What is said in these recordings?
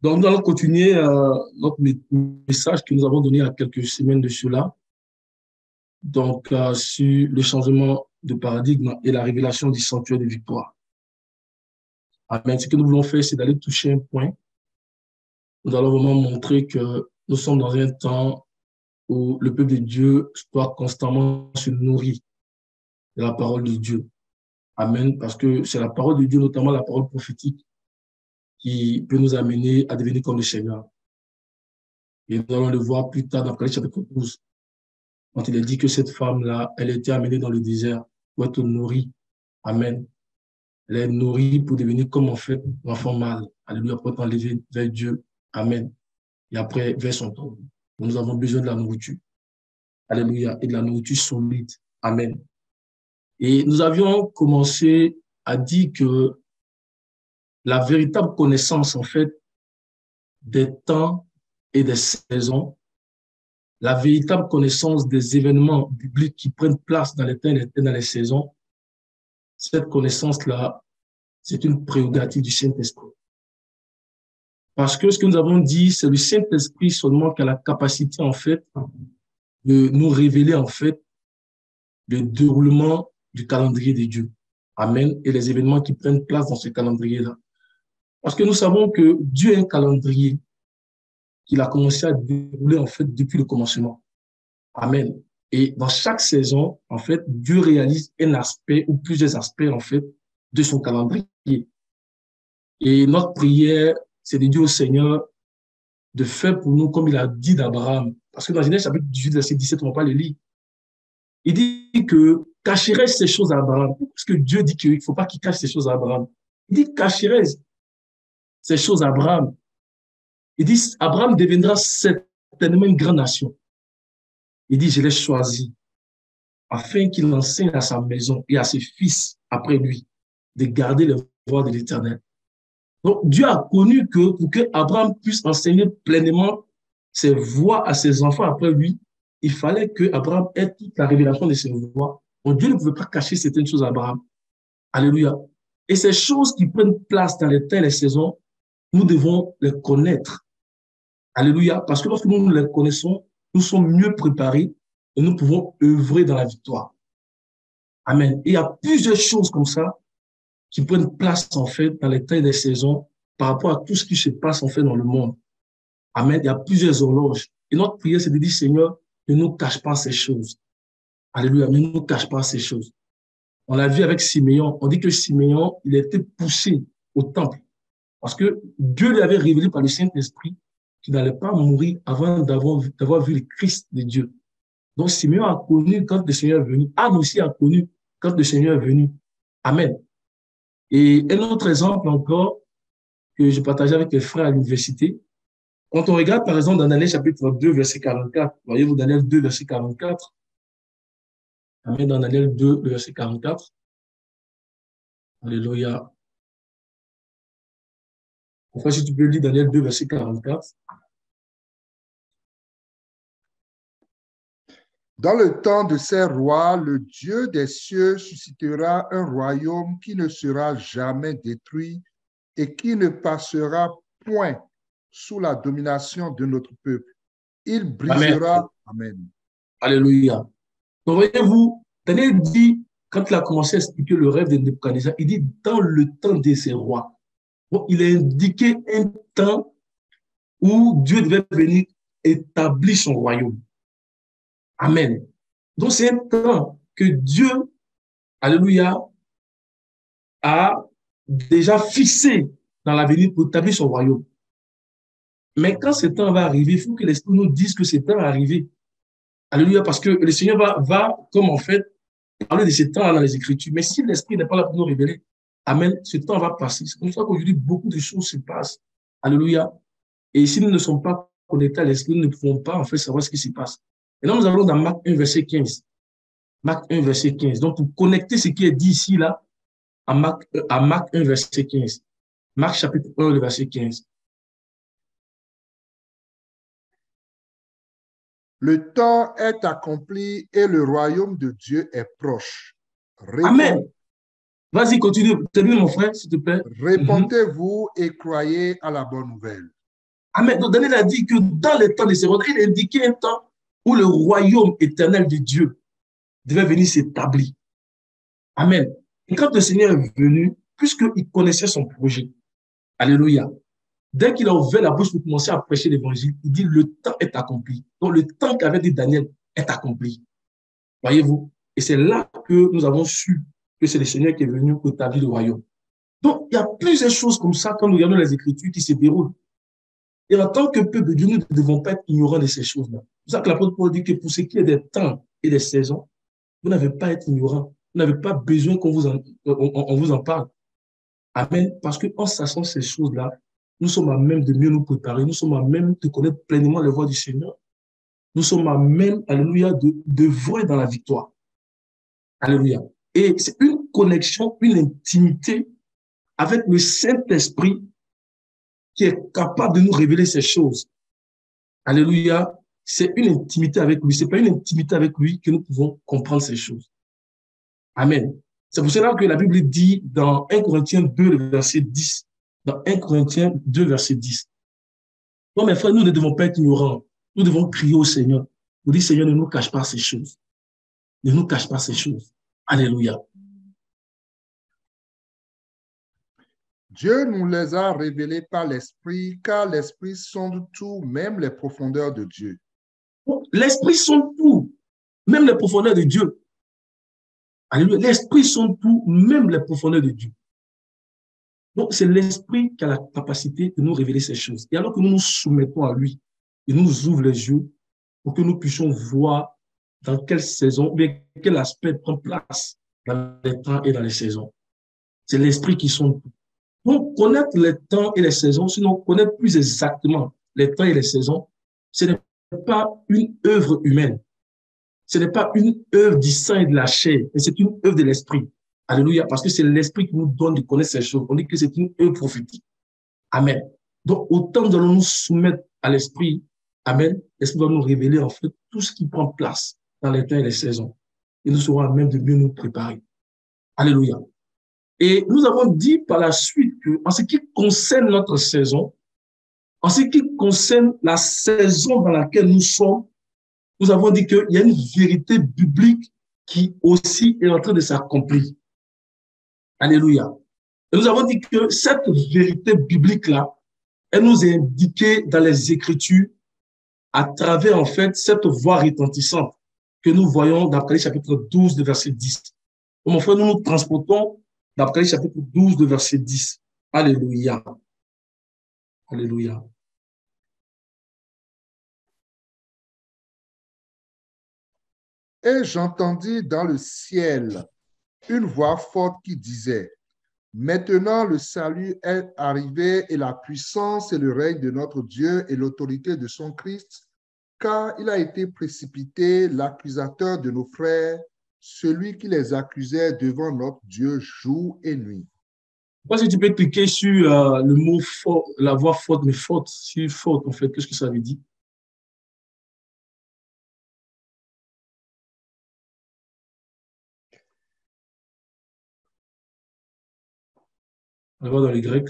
Donc, nous allons continuer notre message que nous avons donné il y a quelques semaines de cela, donc sur le changement de paradigme et la révélation du sanctuaire de victoire. Amen. Ce que nous voulons faire, c'est d'aller toucher un point. Nous allons vraiment montrer que nous sommes dans un temps où le peuple de Dieu doit constamment se nourrir de la parole de Dieu. Amen. Parce que c'est la parole de Dieu, notamment la parole prophétique, qui peut nous amener à devenir comme le Seigneur. Et nous allons le voir plus tard dans Apocalypse chapitre 12, quand il est dit que cette femme-là, elle a été amenée dans le désert pour être nourrie. Amen. Elle est nourrie pour devenir comme en fait l'enfant mâle. Alléluia, pour être enlevé vers Dieu. Amen. Et après, vers son trône. Nous avons besoin de la nourriture. Alléluia. Et de la nourriture solide. Amen. Et nous avions commencé à dire que la véritable connaissance, en fait, des temps et des saisons, la véritable connaissance des événements bibliques qui prennent place dans les temps et dans les saisons, cette connaissance-là, c'est une prérogative du Saint-Esprit. Parce que ce que nous avons dit, c'est le Saint-Esprit seulement qui a la capacité, en fait, de nous révéler, en fait, le déroulement du calendrier de Dieu. Amen. Et les événements qui prennent place dans ce calendrier-là. Parce que nous savons que Dieu a un calendrier qu'il a commencé à dérouler, en fait, depuis le commencement. Amen. Et dans chaque saison, en fait, Dieu réalise un aspect ou plusieurs aspects, en fait, de son calendrier. Et notre prière, c'est de dire au Seigneur de faire pour nous comme il a dit d'Abraham. Parce que dans Genèse chapitre 18, verset 17, on ne va pas le lire. Il dit que cacherait ces choses à Abraham. Parce que Dieu dit qu'il ne faut pas qu'il cache ces choses à Abraham. Il dit cacherait ces choses à Abraham. Il dit Abraham deviendra certainement une grande nation. Il dit je l'ai choisi afin qu'il enseigne à sa maison et à ses fils après lui de garder les voies de l'Éternel. Donc, Dieu a connu que pour que Abraham puisse enseigner pleinement ses voies à ses enfants après lui, il fallait que Abraham ait toute la révélation de ses voies. Donc, Dieu ne pouvait pas cacher certaines choses à Abraham. Alléluia. Et ces choses qui prennent place dans les temps et les saisons, nous devons les connaître. Alléluia. Parce que lorsque nous les connaissons, nous sommes mieux préparés et nous pouvons œuvrer dans la victoire. Amen. Et il y a plusieurs choses comme ça qui prennent place, en fait, dans les temps et les saisons par rapport à tout ce qui se passe, en fait, dans le monde. Amen. Il y a plusieurs horloges. Et notre prière, c'est de dire, Seigneur, ne nous cache pas ces choses. Alléluia. Ne nous cache pas ces choses. On l'a vu avec Siméon. On dit que Siméon, il a été poussé au temple parce que Dieu lui avait révélé par le Saint-Esprit qu'il n'allait pas mourir avant d'avoir vu le Christ de Dieu. Donc, Siméon a connu quand le Seigneur est venu. Anne aussi a connu quand le Seigneur est venu. Amen. Et un autre exemple encore que je partageais avec les frères à l'université, quand on regarde par exemple dans Daniel chapitre 2, verset 44, voyez-vous Daniel 2, verset 44, Amen, dans Daniel 2, verset 44, Alléluia. Enfin, si tu peux lire Daniel 2, verset 44. Dans le temps de ces rois, le Dieu des cieux suscitera un royaume qui ne sera jamais détruit et qui ne passera point sous la domination de notre peuple. Il brisera. Amen. Amen. Alléluia. Donc, voyez-vous, Daniel dit, quand il a commencé à expliquer le rêve de Nebuchadnezzar, il dit dans le temps de ces rois. Bon, il a indiqué un temps où Dieu devait venir établir son royaume. Amen. Donc, c'est un temps que Dieu, alléluia, a déjà fixé dans l'avenir pour établir son royaume. Mais quand ce temps va arriver, il faut que l'Esprit nous dise que ce temps va arriver. Alléluia, parce que le Seigneur va comme en fait, parler de ce temps dans les Écritures. Mais si l'Esprit n'est pas là pour nous révéler, amen, ce temps va passer. C'est comme ça qu'aujourd'hui, beaucoup de choses se passent. Alléluia. Et si nous ne sommes pas connectés à l'Esprit, nous ne pouvons pas en fait savoir ce qui se passe. Et là, nous allons dans Marc 1, verset 15. Marc 1, verset 15. Donc, pour connecter ce qui est dit ici, là, à Marc 1, verset 15. Marc chapitre 1, le verset 15. Le temps est accompli et le royaume de Dieu est proche. Amen. Vas-y, continue. Termine, mon frère, s'il te plaît. Répondez-vous et croyez à la bonne nouvelle. Amen. Donc Daniel a dit que dans les temps de ses il indiquait un temps où le royaume éternel de Dieu devait venir s'établir. Amen. Et quand le Seigneur est venu, puisqu'il connaissait son projet, alléluia, dès qu'il a ouvert la bouche pour commencer à prêcher l'évangile, il dit le temps est accompli. Donc le temps qu'avait dit Daniel est accompli. Voyez-vous? Et c'est là que nous avons su que c'est le Seigneur qui est venu pour établir le royaume. Donc, il y a plusieurs choses comme ça quand nous regardons les Écritures qui se déroulent. Et en tant que peuple de Dieu, nous ne devons pas être ignorants de ces choses-là. C'est pour ça que l'apôtre Paul dit que pour ce qui est des temps et des saisons, vous n'avez pas à être ignorant. Vous n'avez pas besoin qu'on vous en parle. Amen. Parce qu'en sachant ces choses-là, nous sommes à même de mieux nous préparer. Nous sommes à même de connaître pleinement les voies du Seigneur. Nous sommes à même, alléluia, de voir dans la victoire. Alléluia. Et c'est une connexion, une intimité avec le Saint-Esprit qui est capable de nous révéler ces choses. Alléluia. C'est une intimité avec lui. C'est pas une intimité avec lui que nous pouvons comprendre ces choses. Amen. C'est pour cela que la Bible dit dans 1 Corinthiens 2, verset 10. Dans 1 Corinthiens 2, verset 10. Non, mes frères, nous ne devons pas être ignorants. Nous devons crier au Seigneur. Nous dire, Seigneur, ne nous cache pas ces choses. Ne nous cache pas ces choses. Alléluia. Dieu nous les a révélés par l'Esprit, car l'Esprit sonde tout, même les profondeurs de Dieu. L'Esprit sonde tout, même les profondeurs de Dieu. Alléluia. L'Esprit sonde tout, même les profondeurs de Dieu. Donc, c'est l'Esprit qui a la capacité de nous révéler ces choses. Et alors que nous nous soumettons à lui, il nous ouvre les yeux pour que nous puissions voir dans quelle saison, bien quel aspect prend place dans les temps et dans les saisons. C'est l'Esprit qui sonde tout. Donc, connaître les temps et les saisons, sinon connaître plus exactement les temps et les saisons, ce n'est pas une œuvre humaine. Ce n'est pas une œuvre du sang et de la chair, mais c'est une œuvre de l'Esprit. Alléluia, parce que c'est l'Esprit qui nous donne de connaître ces choses. On dit que c'est une œuvre prophétique. Amen. Donc, autant nous allons nous soumettre à l'Esprit, Amen, l'Esprit va nous révéler en fait tout ce qui prend place dans les temps et les saisons. Et nous serons à même de mieux nous préparer. Alléluia. Et nous avons dit par la suite que, en ce qui concerne notre saison, en ce qui concerne la saison dans laquelle nous sommes, nous avons dit qu'il y a une vérité biblique qui aussi est en train de s'accomplir. Alléluia. Et nous avons dit que cette vérité biblique-là, elle nous est indiquée dans les Écritures à travers, en fait, cette voix retentissante que nous voyons dans Apocalypse chapitre 12, de verset 10. Donc, mon frère, nous nous transportons dans Apocalypse chapitre 12, de verset 10. Alléluia. Alléluia. Et j'entendis dans le ciel une voix forte qui disait, maintenant le salut est arrivé et la puissance et le règne de notre Dieu et l'autorité de son Christ, car il a été précipité l'accusateur de nos frères, celui qui les accusait devant notre Dieu jour et nuit. Moi, si tu peux cliquer sur le mot fort, la voix forte, mais forte, sur forte, en fait, qu'est-ce que ça veut dire? On va voir dans les Grecs.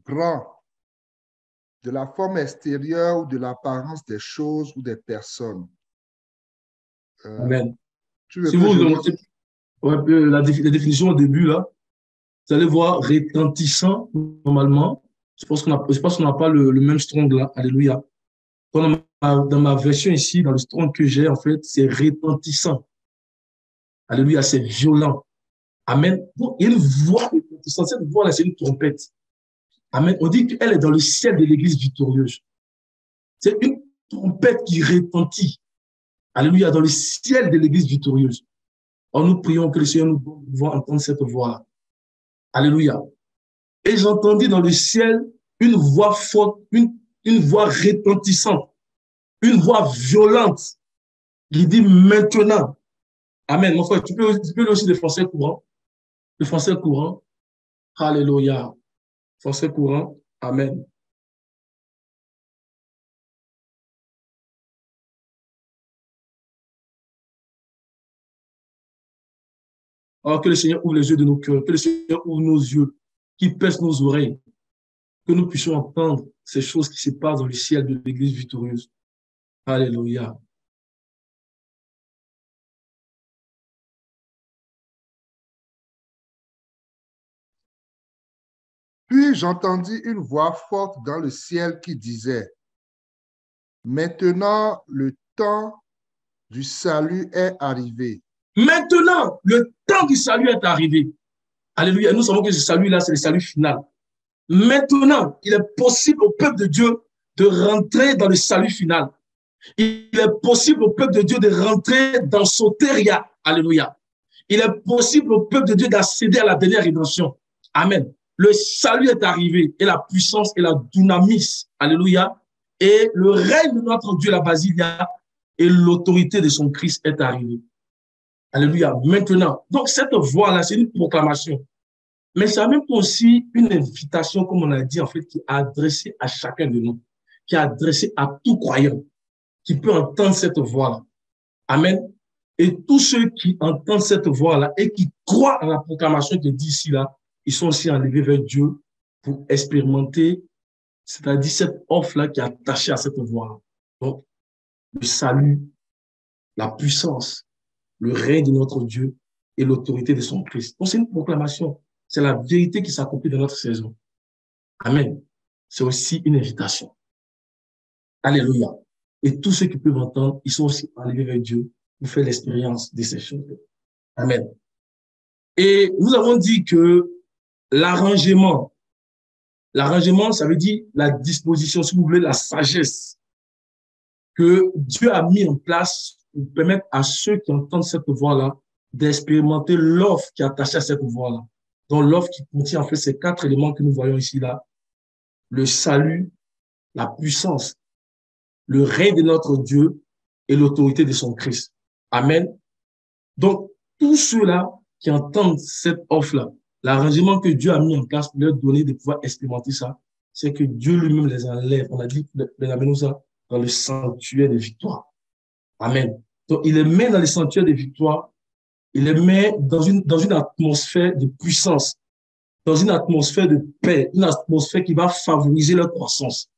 Grand, de la forme extérieure ou de l'apparence des choses ou des personnes. Amen. Tu veux Si que vous je remontez la définition au début, là, vous allez voir retentissant, normalement. Je pense qu'on n'a pas le même strong là. Alléluia. Dans ma version ici, dans le strong que j'ai, en fait, c'est retentissant. Alléluia, c'est violent. Amen. Donc, il y a une voix retentissante. Cette voix-là, c'est une trompette. Amen. On dit qu'elle est dans le ciel de l'église victorieuse. C'est une trompette qui retentit. Alléluia, dans le ciel de l'église victorieuse. En nous prions que le Seigneur nous donne de pouvoir entendre cette voix. Alléluia. Et j'entendis dans le ciel une voix forte, une voix retentissante, une voix violente. Il dit maintenant. Amen. Mon frère, tu peux lire aussi le français courant. Le français courant. Alléluia. Français courant. Amen. Oh, que le Seigneur ouvre les yeux de nos cœurs, que le Seigneur ouvre nos yeux, qu'il pèse nos oreilles, que nous puissions entendre ces choses qui se passent dans le ciel de l'Église victorieuse. Alléluia. Puis j'entendis une voix forte dans le ciel qui disait, maintenant le temps du salut est arrivé. Maintenant, le temps du salut est arrivé. Alléluia. Nous savons que ce salut-là, c'est le salut final. Maintenant, il est possible au peuple de Dieu de rentrer dans le salut final. Il est possible au peuple de Dieu de rentrer dans sotéria. Alléluia. Il est possible au peuple de Dieu d'accéder à la dernière rédemption. Amen. Le salut est arrivé et la puissance et la dynamis. Alléluia. Et le règne de notre Dieu, la Basilia, et l'autorité de son Christ est arrivée. Alléluia. Maintenant. Donc, cette voix-là, c'est une proclamation. Mais c'est en même temps aussi une invitation, comme on a dit, en fait, qui est adressée à chacun de nous, qui est adressée à tout croyant, qui peut entendre cette voix-là. Amen. Et tous ceux qui entendent cette voix-là et qui croient à la proclamation qui est dit ici, là, ils sont aussi enlevés vers Dieu pour expérimenter, c'est-à-dire cette offre-là qui est attachée à cette voix-là. Donc, le salut, la puissance, le règne de notre Dieu et l'autorité de son Christ. Donc, c'est une proclamation. C'est la vérité qui s'accomplit dans notre saison. Amen. C'est aussi une invitation. Alléluia. Et tous ceux qui peuvent entendre, ils sont aussi enlevés vers Dieu pour faire l'expérience de ces choses. Amen. Et nous avons dit que l'arrangement, ça veut dire la disposition, si vous voulez, la sagesse que Dieu a mis en place pour permettre à ceux qui entendent cette voix-là d'expérimenter l'offre qui est attachée à cette voix-là. Donc, l'offre qui contient en fait ces 4 éléments que nous voyons ici, là. Le salut, la puissance, le règne de notre Dieu et l'autorité de son Christ. Amen. Donc, tous ceux-là qui entendent cette offre-là, l'arrangement que Dieu a mis en place pour leur donner de pouvoir expérimenter ça, c'est que Dieu lui-même les enlève. On a dit les amène ça dans le sanctuaire de victoire. Amen. Donc, il les met dans le sanctuaire de victoire. Il les met dans une atmosphère de puissance, dans une atmosphère de paix, une atmosphère qui va favoriser leur croissance.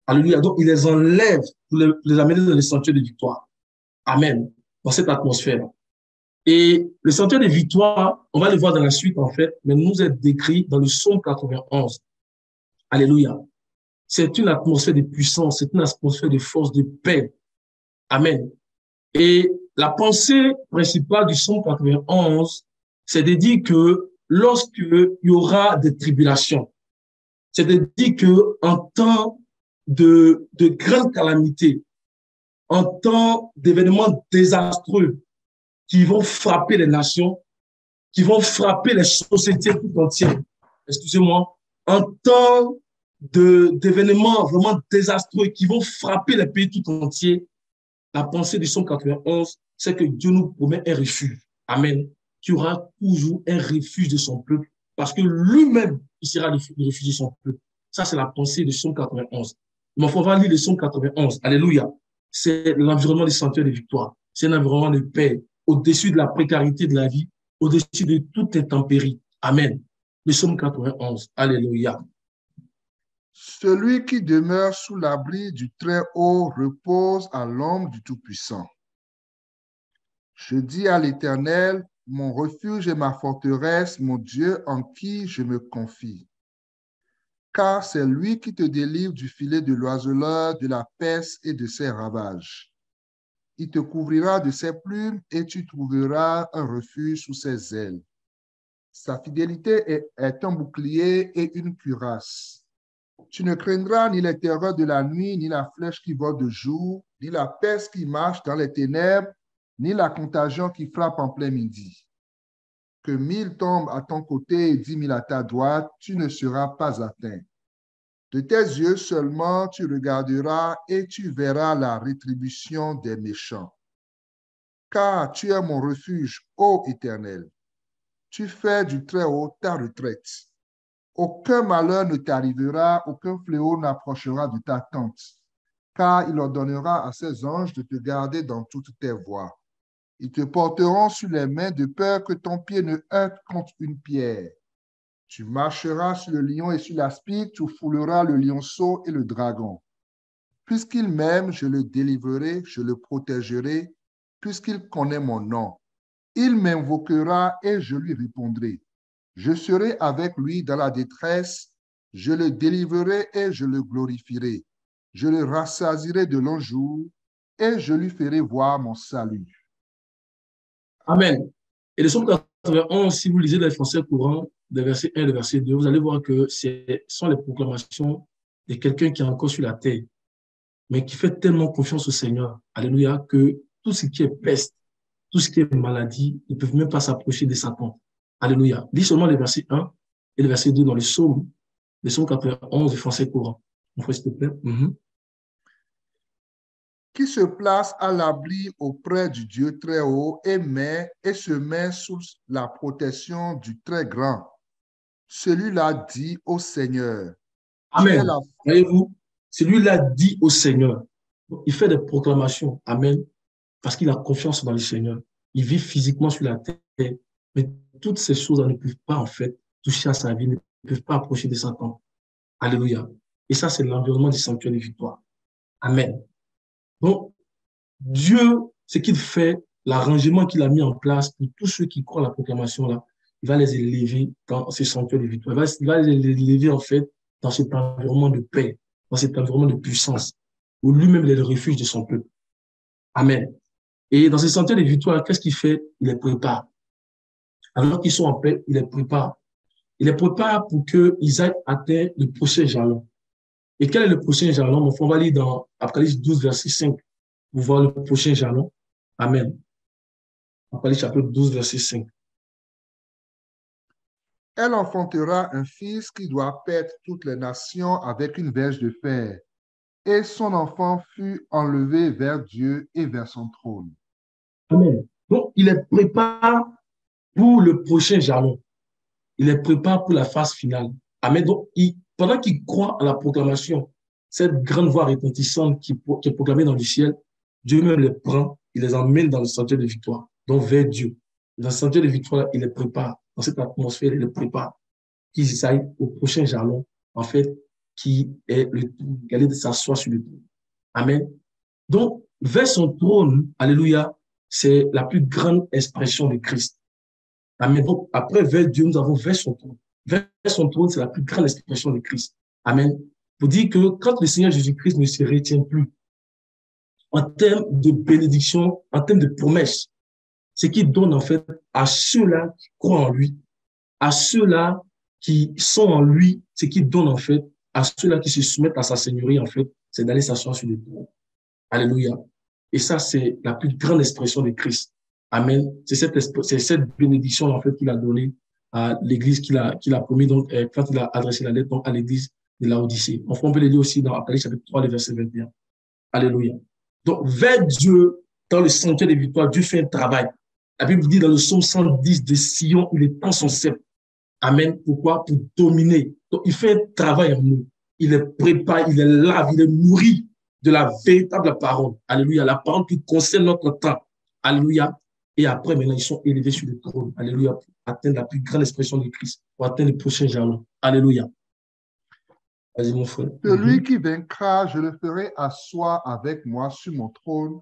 Alléluia. Donc, il les enlève pour les amener dans le sanctuaire de victoire. Amen. Dans cette atmosphère. Et le sanctuaire de victoire, on va le voir dans la suite, en fait, mais nous est décrit dans le psaume 91. Alléluia. C'est une atmosphère de puissance, c'est une atmosphère de force, de paix. Amen. Et la pensée principale du psaume 91, c'est de dire que lorsqu'il y aura des tribulations, c'est de dire que en temps de grandes calamités, en temps d'événements désastreux qui vont frapper les nations, qui vont frapper les sociétés tout entières, excusez-moi, en temps d'événements vraiment désastreux qui vont frapper les pays tout entiers, la pensée du psaume 91, c'est que Dieu nous promet un refuge. Amen. Qu'il y aura toujours un refuge de son peuple parce que lui-même, il sera le refuge de son peuple. Ça, c'est la pensée du psaume 91. Mais il faut lire le psaume 91. Alléluia. C'est l'environnement du sanctuaire de victoire. C'est un environnement de paix au-dessus de la précarité de la vie, au-dessus de toute intempérie. Amen. Le psaume 91. Alléluia. Celui qui demeure sous l'abri du Très-Haut repose à l'ombre du Tout-Puissant. Je dis à l'Éternel, mon refuge et ma forteresse, mon Dieu en qui je me confie. Car c'est lui qui te délivre du filet de l'oiseleur, de la peste et de ses ravages. Il te couvrira de ses plumes et tu trouveras un refuge sous ses ailes. Sa fidélité est un bouclier et une cuirasse. Tu ne craindras ni les terreurs de la nuit, ni la flèche qui vole de jour, ni la peste qui marche dans les ténèbres, ni la contagion qui frappe en plein midi. Que 1000 tombent à ton côté et 10 000 à ta droite, tu ne seras pas atteint. De tes yeux seulement tu regarderas et tu verras la rétribution des méchants. Car tu es mon refuge, ô Éternel. Tu fais du Très-Haut ta retraite. Aucun malheur ne t'arrivera, aucun fléau n'approchera de ta tente, car il ordonnera à ses anges de te garder dans toutes tes voies. Ils te porteront sur les mains de peur que ton pied ne heurte contre une pierre. Tu marcheras sur le lion et sur l'aspic, tu fouleras le lionceau et le dragon. Puisqu'il m'aime, je le délivrerai, je le protégerai, puisqu'il connaît mon nom. Il m'invoquera et je lui répondrai. Je serai avec lui dans la détresse, je le délivrerai et je le glorifierai. Je le rassasierai de longs jours et je lui ferai voir mon salut. Amen. Et le psaume 91, si vous lisez les français courants, des versets 1 et des versets 2, vous allez voir que ce sont les proclamations de quelqu'un qui est encore sur la terre, mais qui fait tellement confiance au Seigneur, alléluia, que tout ce qui est peste, tout ce qui est maladie, ils ne peuvent même pas s'approcher de Satan. Alléluia. Lis seulement les versets 1 et le verset 2 dans le psaume 91 du français courant. Mon frère, s'il te plaît. Qui se place à l'abri auprès du Dieu très haut et se met sous la protection du très grand. Celui-là dit au Seigneur. Amen. Voyez-vous, celui-là dit au Seigneur. Il fait des proclamations. Amen. Parce qu'il a confiance dans le Seigneur. Il vit physiquement sur la terre. Mais toutes ces choses ne peuvent pas, en fait, toucher à sa vie, ne peuvent pas approcher de Satan. Alléluia. Et ça, c'est l'environnement du sanctuaire de victoire. Amen. Donc, Dieu, ce qu'il fait, l'arrangement qu'il a mis en place pour tous ceux qui croient à la proclamation là, il va les élever dans ce sanctuaire de victoire. Il va les élever, en fait, dans cet environnement de paix, dans cet environnement de puissance, où lui-même est le refuge de son peuple. Amen. Et dans ce sanctuaire de victoire, qu'est-ce qu'il fait? Il les prépare. Alors qu'ils sont en paix, il les prépare. Il les prépare pour qu'ils aillent atteindre le prochain jalon. Et quel est le prochain jalon? Mon frère, on va lire dans Apocalypse 12, verset 5, pour voir le prochain jalon. Amen. Apocalypse chapitre 12, verset 5. Elle enfantera un fils qui doit paître toutes les nations avec une verge de fer. Et son enfant fut enlevé vers Dieu et vers son trône. Amen. Donc, il les prépare pour le prochain jalon. Il les prépare pour la phase finale. Amen. Donc, pendant qu'il croit à la proclamation, cette grande voix retentissante qui est proclamée dans le ciel, Dieu même les prend, il les emmène dans le sentier de victoire, donc vers Dieu. Dans le sentier de victoire, il les prépare. Dans cette atmosphère, il les prépare. Qu'ils aillent au prochain jalon, en fait, qui est le trône, qu'elle est de s'asseoir sur le trône. Amen. Donc, vers son trône, alléluia, c'est la plus grande expression de Christ. Amen. Donc, après, vers Dieu, nous avons vers son trône. Vers son trône, c'est la plus grande expression de Christ. Amen. Pour dire que quand le Seigneur Jésus-Christ ne se retient plus, en termes de bénédiction, en termes de promesses, ce qu'il donne en fait à ceux-là qui croient en lui, à ceux-là qui sont en lui, ce qu'il donne en fait à ceux-là qui se soumettent à sa seigneurie, en fait, c'est d'aller s'asseoir sur le trône. Alléluia. Et ça, c'est la plus grande expression de Christ. Amen. C'est cette bénédiction, en fait, qu'il a donnée à l'église qu'il a promis, donc, quand il a adressé la lettre, donc, à l'église de Laodicée. Enfin, on peut le lire aussi dans Apocalypse chapitre 3, le verset 21. Alléluia. Donc, vers Dieu, dans le sentier de victoire, Dieu fait un travail. La Bible dit dans le psaume 110 de Sion, il étend son sceptre. Amen. Pourquoi? Pour dominer. Donc, il fait un travail en nous. Il les prépare, il les lave, il les nourrit de la véritable parole. Alléluia. La parole qui concerne notre temps. Alléluia. Et après, maintenant, ils sont élevés sur le trône. Alléluia. Pour atteindre la plus grande expression de Christ. Pour atteindre le prochain jalon. Alléluia. Vas-y, mon frère. Celui qui vaincra, je le ferai asseoir avec moi sur mon trône,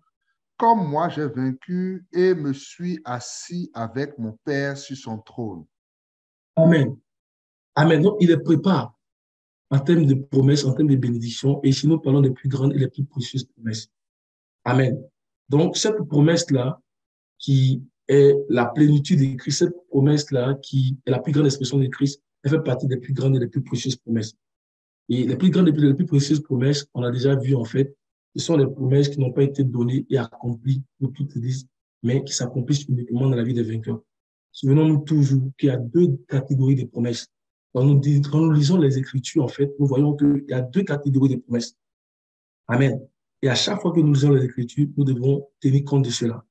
comme moi j'ai vaincu et me suis assis avec mon Père sur son trône. Amen. Amen. Donc, il les prépare en termes de promesses, en termes de bénédictions. Et ici, nous parlons des plus grandes et les plus précieuses promesses. Amen. Donc, cette promesse-là, qui est la plénitude de Christ, cette promesse-là, qui est la plus grande expression de Christ, elle fait partie des plus grandes et des plus précieuses promesses. Et les plus grandes et les plus précieuses promesses, on a déjà vu, en fait, ce sont les promesses qui n'ont pas été données et accomplies pour toute l'Église, mais qui s'accomplissent uniquement dans la vie des vainqueurs. Souvenons-nous toujours qu'il y a deux catégories de promesses. Quand nous lisons les Écritures, en fait, nous voyons qu'il y a deux catégories de promesses. Amen. Et à chaque fois que nous lisons les Écritures, nous devons tenir compte de cela.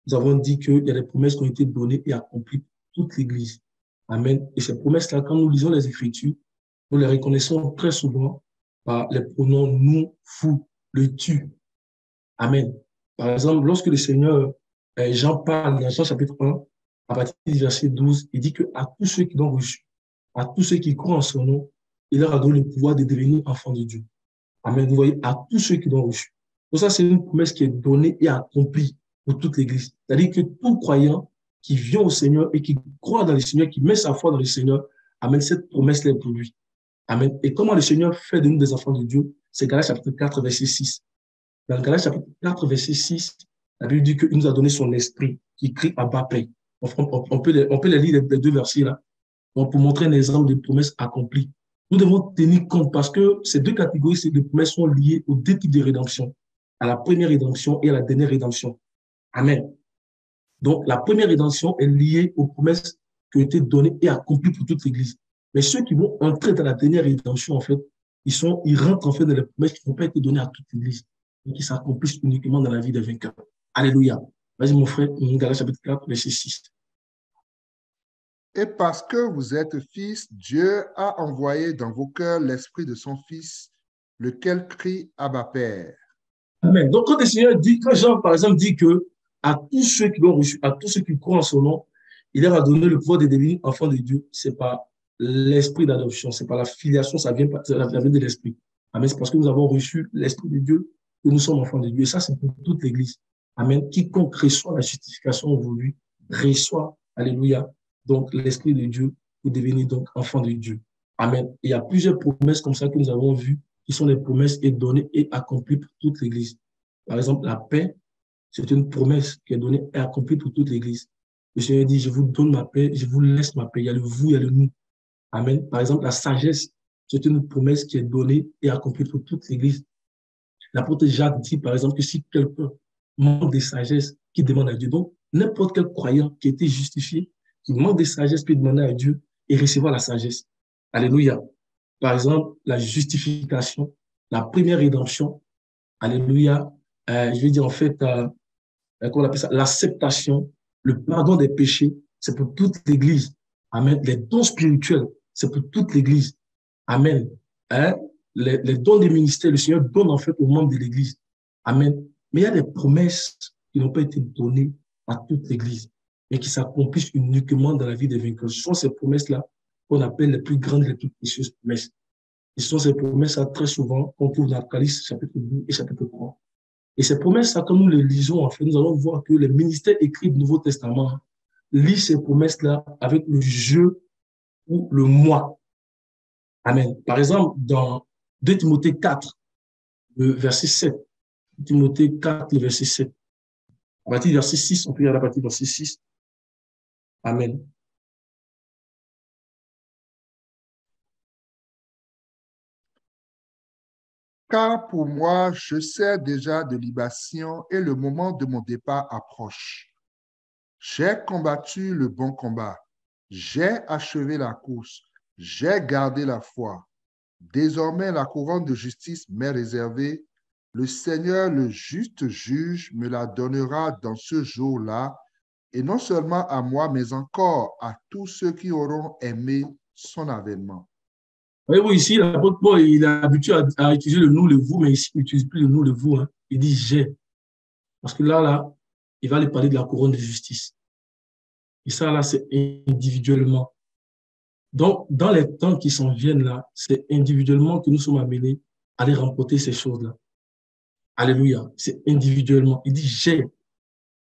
Nous avons dit qu'il y a des promesses qui ont été données et accomplies pour toute l'Église. Amen. Et ces promesses-là, quand nous lisons les Écritures, nous les reconnaissons très souvent par les pronoms nous, vous, le tu. Amen. Par exemple, lorsque le Seigneur Jean parle dans Jean chapitre 1, à partir du verset 12, il dit que à tous ceux qui l'ont reçu, à tous ceux qui croient en son nom, il leur a donné le pouvoir de devenir enfants de Dieu. Amen. Vous voyez, à tous ceux qui l'ont reçu. Donc ça, c'est une promesse qui est donnée et accomplie pour toute l'Église. C'est-à-dire que tout croyant qui vient au Seigneur et qui croit dans le Seigneur, qui met sa foi dans le Seigneur, amen, cette promesse-là est pour lui. Amen. Et comment le Seigneur fait de nous des enfants de Dieu? C'est Galates chapitre 4, verset 6. Dans Galates chapitre 4, verset 6, la Bible dit qu'il nous a donné son esprit qui crie Abba Père. On peut les lire les deux versets là pour montrer un exemple de promesses accomplies. Nous devons tenir compte parce que ces deux catégories de promesses sont liées aux deux types de rédemption, à la première rédemption et à la dernière rédemption. Amen. Donc, la première rédemption est liée aux promesses qui ont été données et accomplies pour toute l'Église. Mais ceux qui vont entrer dans la dernière rédemption, en fait, ils rentrent en fait dans les promesses qui n'ont pas été données à toute l'Église, mais qui s'accomplissent uniquement dans la vie des vainqueurs. Alléluia. Vas-y, mon frère, Galates chapitre 4, verset 6. Et parce que vous êtes fils, Dieu a envoyé dans vos cœurs l'esprit de son Fils, lequel crie Abba Père. Amen. Donc, quand le Seigneur dit, quand Jean, par exemple, dit que à tous ceux qui l'ont reçu, à tous ceux qui croient en son nom, il leur a donné le pouvoir de devenir enfants de Dieu. C'est pas l'esprit d'adoption, c'est pas la filiation, ça vient de l'esprit. Amen. C'est parce que nous avons reçu l'esprit de Dieu que nous sommes enfants de Dieu. Et ça, c'est pour toute l'Église. Amen. Quiconque reçoit la justification aujourd'hui, reçoit, alléluia, donc l'esprit de Dieu pour devenir donc enfant de Dieu. Amen. Et il y a plusieurs promesses comme ça que nous avons vues, qui sont des promesses et données et accomplies pour toute l'Église. Par exemple, la paix, c'est une promesse qui est donnée et accomplie pour toute l'Église. Le Seigneur dit, je vous donne ma paix, je vous laisse ma paix. Il y a le vous, il y a le nous. Amen. Par exemple, la sagesse, c'est une promesse qui est donnée et accomplie pour toute l'Église. L'apôtre Jacques dit, par exemple, que si quelqu'un manque de sagesse, qui demande à Dieu, donc n'importe quel croyant qui a été justifié, qui manque de sagesse, peut demander à Dieu et recevoir la sagesse. Alléluia. Par exemple, la justification, la première rédemption. Alléluia. Je vais dire en fait, comment on appelle ça, l'acceptation, le pardon des péchés, c'est pour toute l'Église. Amen. Les dons spirituels, c'est pour toute l'Église. Amen. Les dons des ministères, le Seigneur donne en fait aux membres de l'Église. Amen. Mais il y a des promesses qui n'ont pas été données à toute l'Église, mais qui s'accomplissent uniquement dans la vie des vainqueurs. Ce sont ces promesses-là qu'on appelle les plus grandes et les plus précieuses promesses. Et ce sont ces promesses-là très souvent qu'on trouve dans Apocalypse chapitre 2 et chapitre 3. Et ces promesses-là, quand nous les lisons, en fait, nous allons voir que les ministères écrits du Nouveau Testament lisent ces promesses-là avec le je ou le moi. Amen. Par exemple, dans 2 Timothée 4, le verset 7, Timothée 4, le verset 7. À partir du verset 6, on peut y aller à partir du verset 6. Amen. Car pour moi, je sers déjà de libation et le moment de mon départ approche. J'ai combattu le bon combat. J'ai achevé la course. J'ai gardé la foi. Désormais, la couronne de justice m'est réservée. Le Seigneur, le juste juge, me la donnera dans ce jour-là, et non seulement à moi, mais encore à tous ceux qui auront aimé son avènement. Voyez-vous, ici, l'apôtre Paul, il est habitué à utiliser le nous, le vous, mais ici, il n'utilise plus le nous, le vous. Hein. Il dit j'ai. Parce que là, il va aller parler de la couronne de justice. Et ça, là, c'est individuellement. Donc, dans les temps qui s'en viennent là, c'est individuellement que nous sommes amenés à aller remporter ces choses-là. Alléluia. C'est individuellement. Il dit j'ai.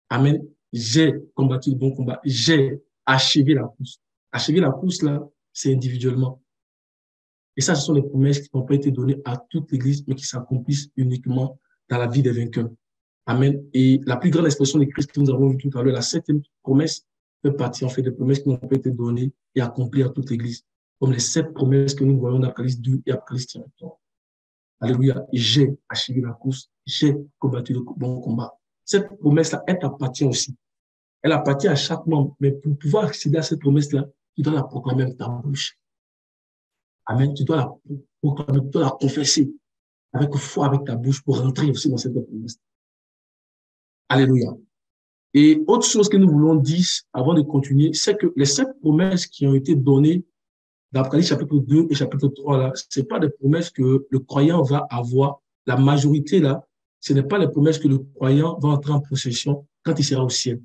Amen. J'ai combattu le bon combat. J'ai achevé la course. Achever la course, là, c'est individuellement. Et ça, ce sont les promesses qui n'ont pas été données à toute l'Église, mais qui s'accomplissent uniquement dans la vie des vainqueurs. Amen. Et la plus grande expression de Christ que nous avons vu tout à l'heure, la 7e promesse, fait partie en fait des promesses qui n'ont pas été données et accomplies à toute l'Église. Comme les 7 promesses que nous voyons dans Apocalypse 2 et Apocalypse 33. Alléluia. J'ai achevé la course, j'ai combattu le bon combat. Cette promesse-là, elle t'appartient aussi. Elle appartient à chaque membre. Mais pour pouvoir accéder à cette promesse-là, tu dois la proclamer avec ta bouche. Amen. Tu dois la proclamer, tu dois la confesser avec foi, avec ta bouche pour rentrer aussi dans cette promesse. Alléluia. Et autre chose que nous voulons dire avant de continuer, c'est que les 7 promesses qui ont été données dans Apocalypse chapitre 2 et chapitre 3, là, ce n'est pas des promesses que le croyant va avoir. La majorité, là, ce n'est pas les promesses que le croyant va entrer en possession quand il sera au ciel.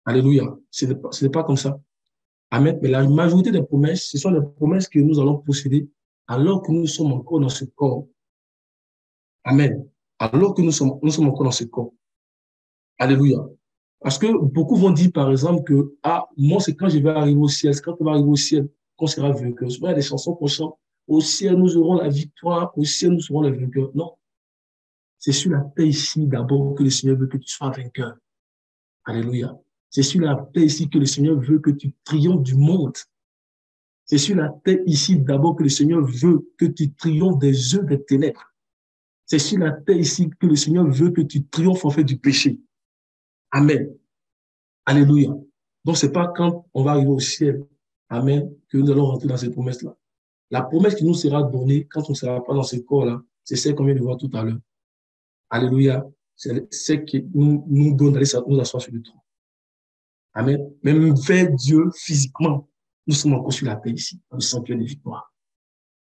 Alléluia. Ce n'est pas comme ça. Amen. Mais la majorité des promesses, ce sont les promesses que nous allons posséder alors que nous sommes encore dans ce corps. Amen. Alors que nous sommes encore dans ce corps. Alléluia. Parce que beaucoup vont dire, par exemple, que, ah, moi, c'est quand je vais arriver au ciel, c'est quand on va arriver au ciel qu'on sera vainqueur. Souvent, il y a des chansons qu'on chante, au ciel, nous aurons la victoire, au ciel, nous serons les vainqueurs. Non. C'est sur la terre ici, d'abord, que le Seigneur veut que tu sois vainqueur. Alléluia. C'est sur la terre ici que le Seigneur veut que tu triomphes du monde. C'est sur la terre ici, d'abord, que le Seigneur veut que tu triomphes des œuvres des ténèbres. C'est sur la terre ici que le Seigneur veut que tu triomphes en fait du péché. Amen. Alléluia. Donc, c'est pas quand on va arriver au ciel, amen, que nous allons rentrer dans cette promesse-là. La promesse qui nous sera donnée quand on ne sera pas dans ce corps-là, c'est celle qu'on vient de voir tout à l'heure. Alléluia. C'est celle qui nous donne d'aller nous asseoir sur le trône. Amen. Même vers Dieu physiquement, nous sommes encore sur la terre ici, dans le sanctuaire de victoire.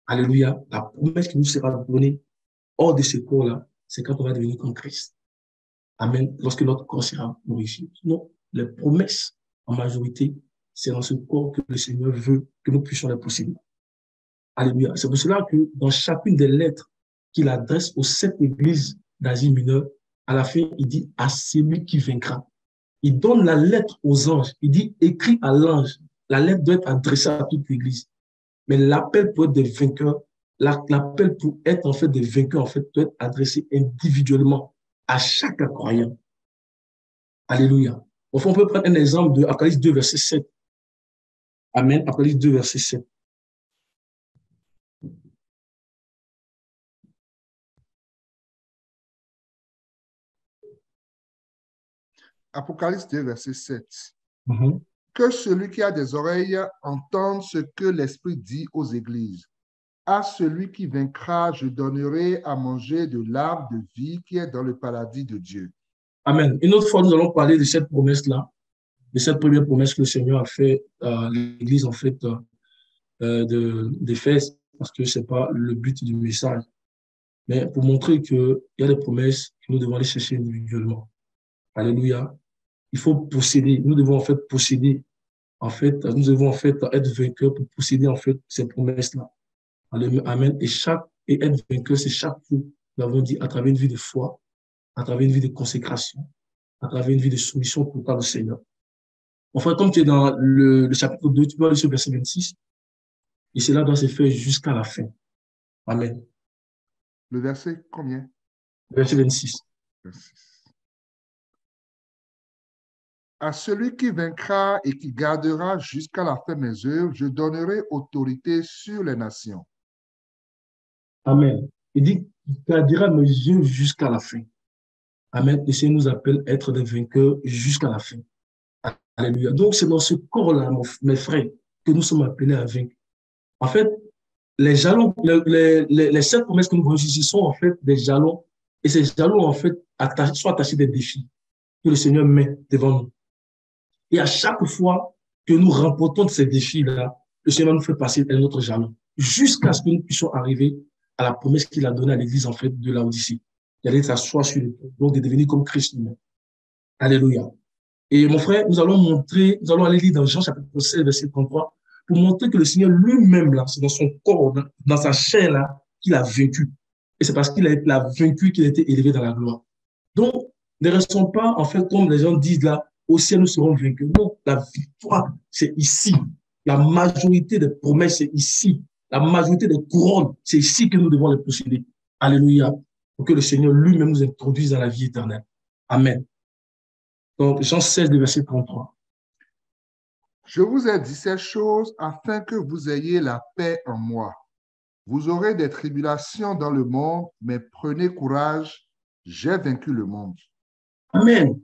Alléluia. La promesse qui nous sera donnée hors de ce corps-là, c'est quand on va devenir comme Christ. Amen. Lorsque notre corps sera glorifié. Non, les promesses, en majorité, c'est dans ce corps que le Seigneur veut que nous puissions les posséder. Alléluia. C'est pour cela que dans chacune des lettres qu'il adresse aux 7 églises d'Asie mineure, à la fin, il dit à celui qui vaincra. Il donne la lettre aux anges. Il dit écrit à l'ange. La lettre doit être adressée à toute l'église. Mais l'appel pour être des vainqueurs, l'appel pour être en fait des vainqueurs, en fait, doit être adressé individuellement à chaque croyant. Alléluia. Enfin, on peut prendre un exemple de Apocalypse 2, verset 7. Amen. Apocalypse 2, verset 7. Apocalypse 2, verset 7. Que celui qui a des oreilles entende ce que l'Esprit dit aux églises. À celui qui vaincra, je donnerai à manger de l'arbre de vie qui est dans le paradis de Dieu. Amen. Une autre fois, nous allons parler de cette promesse-là, de cette première promesse que le Seigneur a fait à l'Église, en fait, d'Éphèse, parce que ce n'est pas le but du message. Mais pour montrer qu'il y a des promesses que nous devons aller chercher individuellement. Alléluia. Il faut posséder. Nous devons en fait posséder. En fait, nous devons en fait être vainqueurs pour posséder en fait ces promesses-là. Amen. Et être vainqueur, c'est chaque fois, nous l'avons dit, à travers une vie de foi, à travers une vie de consécration, à travers une vie de soumission pour le Seigneur. Enfin, comme tu es dans le chapitre 2, tu peux aller sur le verset 26. Et cela doit se faire jusqu'à la fin. Amen. Le verset combien? Verset 26. 26. À celui qui vaincra et qui gardera jusqu'à la fin mes œuvres, je donnerai autorité sur les nations. Amen. Il dit qu'il gardera mes œuvres jusqu'à la fin. Amen. Le Seigneur nous appelle à être des vainqueurs jusqu'à la fin. Alléluia. Donc, c'est dans ce corps-là, mes frères, que nous sommes appelés à vaincre. En fait, les jalons, les 7 promesses que nous voyons ici sont en fait des jalons. Et ces jalons, en fait, sont attachés des défis que le Seigneur met devant nous. Et à chaque fois que nous remportons ces défis-là, le Seigneur nous fait passer un autre jalon, jusqu'à ce que nous puissions arriver à la promesse qu'il a donnée à l'Église, en fait, de Laodicée. D'aller s'asseoir sur le trône, donc de devenir comme Christ lui-même. Alléluia. Et mon frère, nous allons aller lire dans Jean chapitre 16, verset 33, pour montrer que le Seigneur lui-même, là, c'est dans son corps, dans sa chair, là, qu'il a vaincu. Et c'est parce qu'il a vaincu qu'il a été élevé dans la gloire. Donc, ne restons pas, en fait, comme les gens disent là, au ciel, nous serons vaincus. Non, la victoire, c'est ici. La majorité des promesses, c'est ici. La majorité des couronnes, c'est ici que nous devons les posséder. Alléluia. Pour que le Seigneur lui-même nous introduise dans la vie éternelle. Amen. Donc, Jean 16, verset 33. Je vous ai dit ces choses afin que vous ayez la paix en moi. Vous aurez des tribulations dans le monde, mais prenez courage, j'ai vaincu le monde. Amen.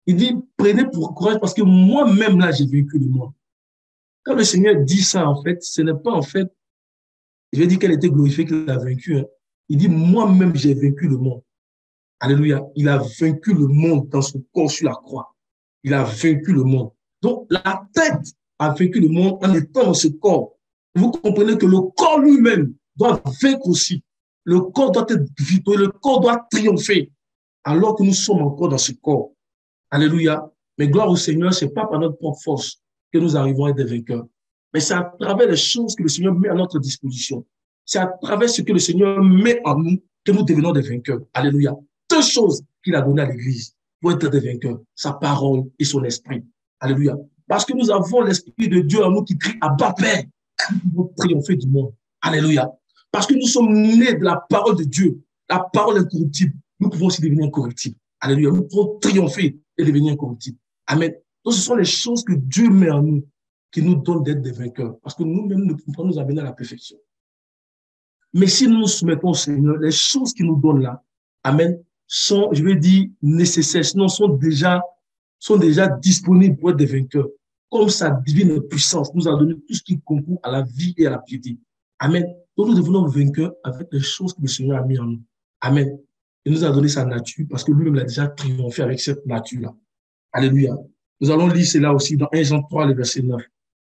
Il dit, prenez courage parce que moi-même, là, j'ai vaincu le monde. Quand le Seigneur dit ça, en fait, ce n'est pas, en fait, je vais dire qu'elle était glorifiée, qu'il a vaincu. Hein. Il dit, moi-même, j'ai vaincu le monde. Alléluia. Il a vaincu le monde dans son corps sur la croix. Il a vaincu le monde. Donc, la tête a vaincu le monde en étant dans ce corps. Vous comprenez que le corps lui-même doit vaincre aussi. Le corps doit être victorieux, le corps doit triompher, alors que nous sommes encore dans ce corps. Alléluia. Mais gloire au Seigneur, ce n'est pas par notre propre force que nous arrivons à être des vainqueurs. Mais c'est à travers les choses que le Seigneur met à notre disposition. C'est à travers ce que le Seigneur met en nous que nous devenons des vainqueurs. Alléluia. Deux choses qu'il a données à l'Église pour être des vainqueurs, sa parole et son esprit. Alléluia. Parce que nous avons l'Esprit de Dieu en nous qui crie Abba Père pour triompher du monde. Alléluia. Parce que nous sommes nés de la parole de Dieu, la parole incorruptible. Nous pouvons aussi devenir incorruptibles. Alléluia. Nous pouvons triompher et devenir incorruptibles. Amen. Donc, ce sont les choses que Dieu met en nous qui nous donnent d'être des vainqueurs. Parce que nous-mêmes ne pouvons pas nous amener à la perfection. Mais si nous nous soumettons au Seigneur, les choses qu'il nous donne là, Amen, sont, je vais dire, nécessaires, sinon sont déjà disponibles pour être des vainqueurs. Comme sa divine puissance nous a donné tout ce qui concourt à la vie et à la piété. Amen. Donc nous devenons vainqueurs avec les choses que le Seigneur a mis en nous. Amen. Il nous a donné sa nature parce que lui-même l'a déjà triomphé avec cette nature-là. Alléluia. Nous allons lire cela aussi dans 1 Jean 3, le verset 9.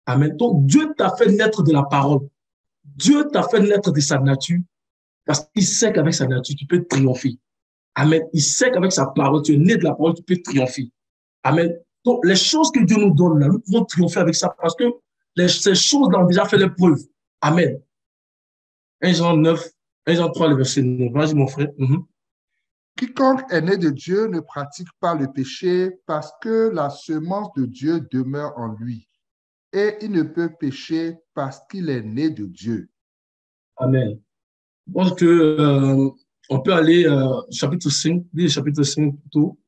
Amen. Donc Dieu t'a fait naître de la parole. Dieu t'a fait naître de sa nature parce qu'il sait qu'avec sa nature, tu peux triompher. Amen. Il sait qu'avec sa parole, tu es né de la parole, tu peux triompher. Amen. Donc, les choses que Dieu nous donne là, nous pouvons triompher avec ça parce que ces choses-là ont déjà fait les preuves. Amen. 1 Jean 9, 1 Jean 3, le verset 9. Vas-y, mon frère. Quiconque est né de Dieu ne pratique pas le péché parce que la semence de Dieu demeure en lui. Et il ne peut pécher parce qu'il est né de Dieu. Amen. Je pense on peut aller chapitre 5, chapitre 5 plutôt.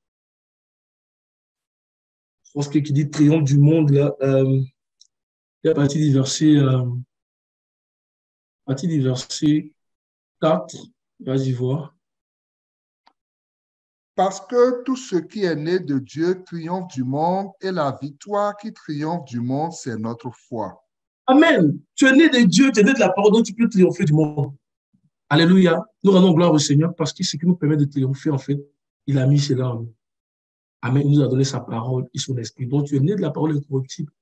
Je pense qu'il dit triomphe du monde, là, à partir du verset 4, vas-y voir. Parce que tout ce qui est né de Dieu triomphe du monde et la victoire qui triomphe du monde, c'est notre foi. Amen. Tu es né de Dieu, tu es né de la parole, donc tu peux triompher du monde. Alléluia. Nous rendons gloire au Seigneur parce que ce qui nous permet de triompher, en fait, il a mis cela en nous. Amen. Il nous a donné sa parole et son esprit. Donc, tu es né de la parole incorruptible,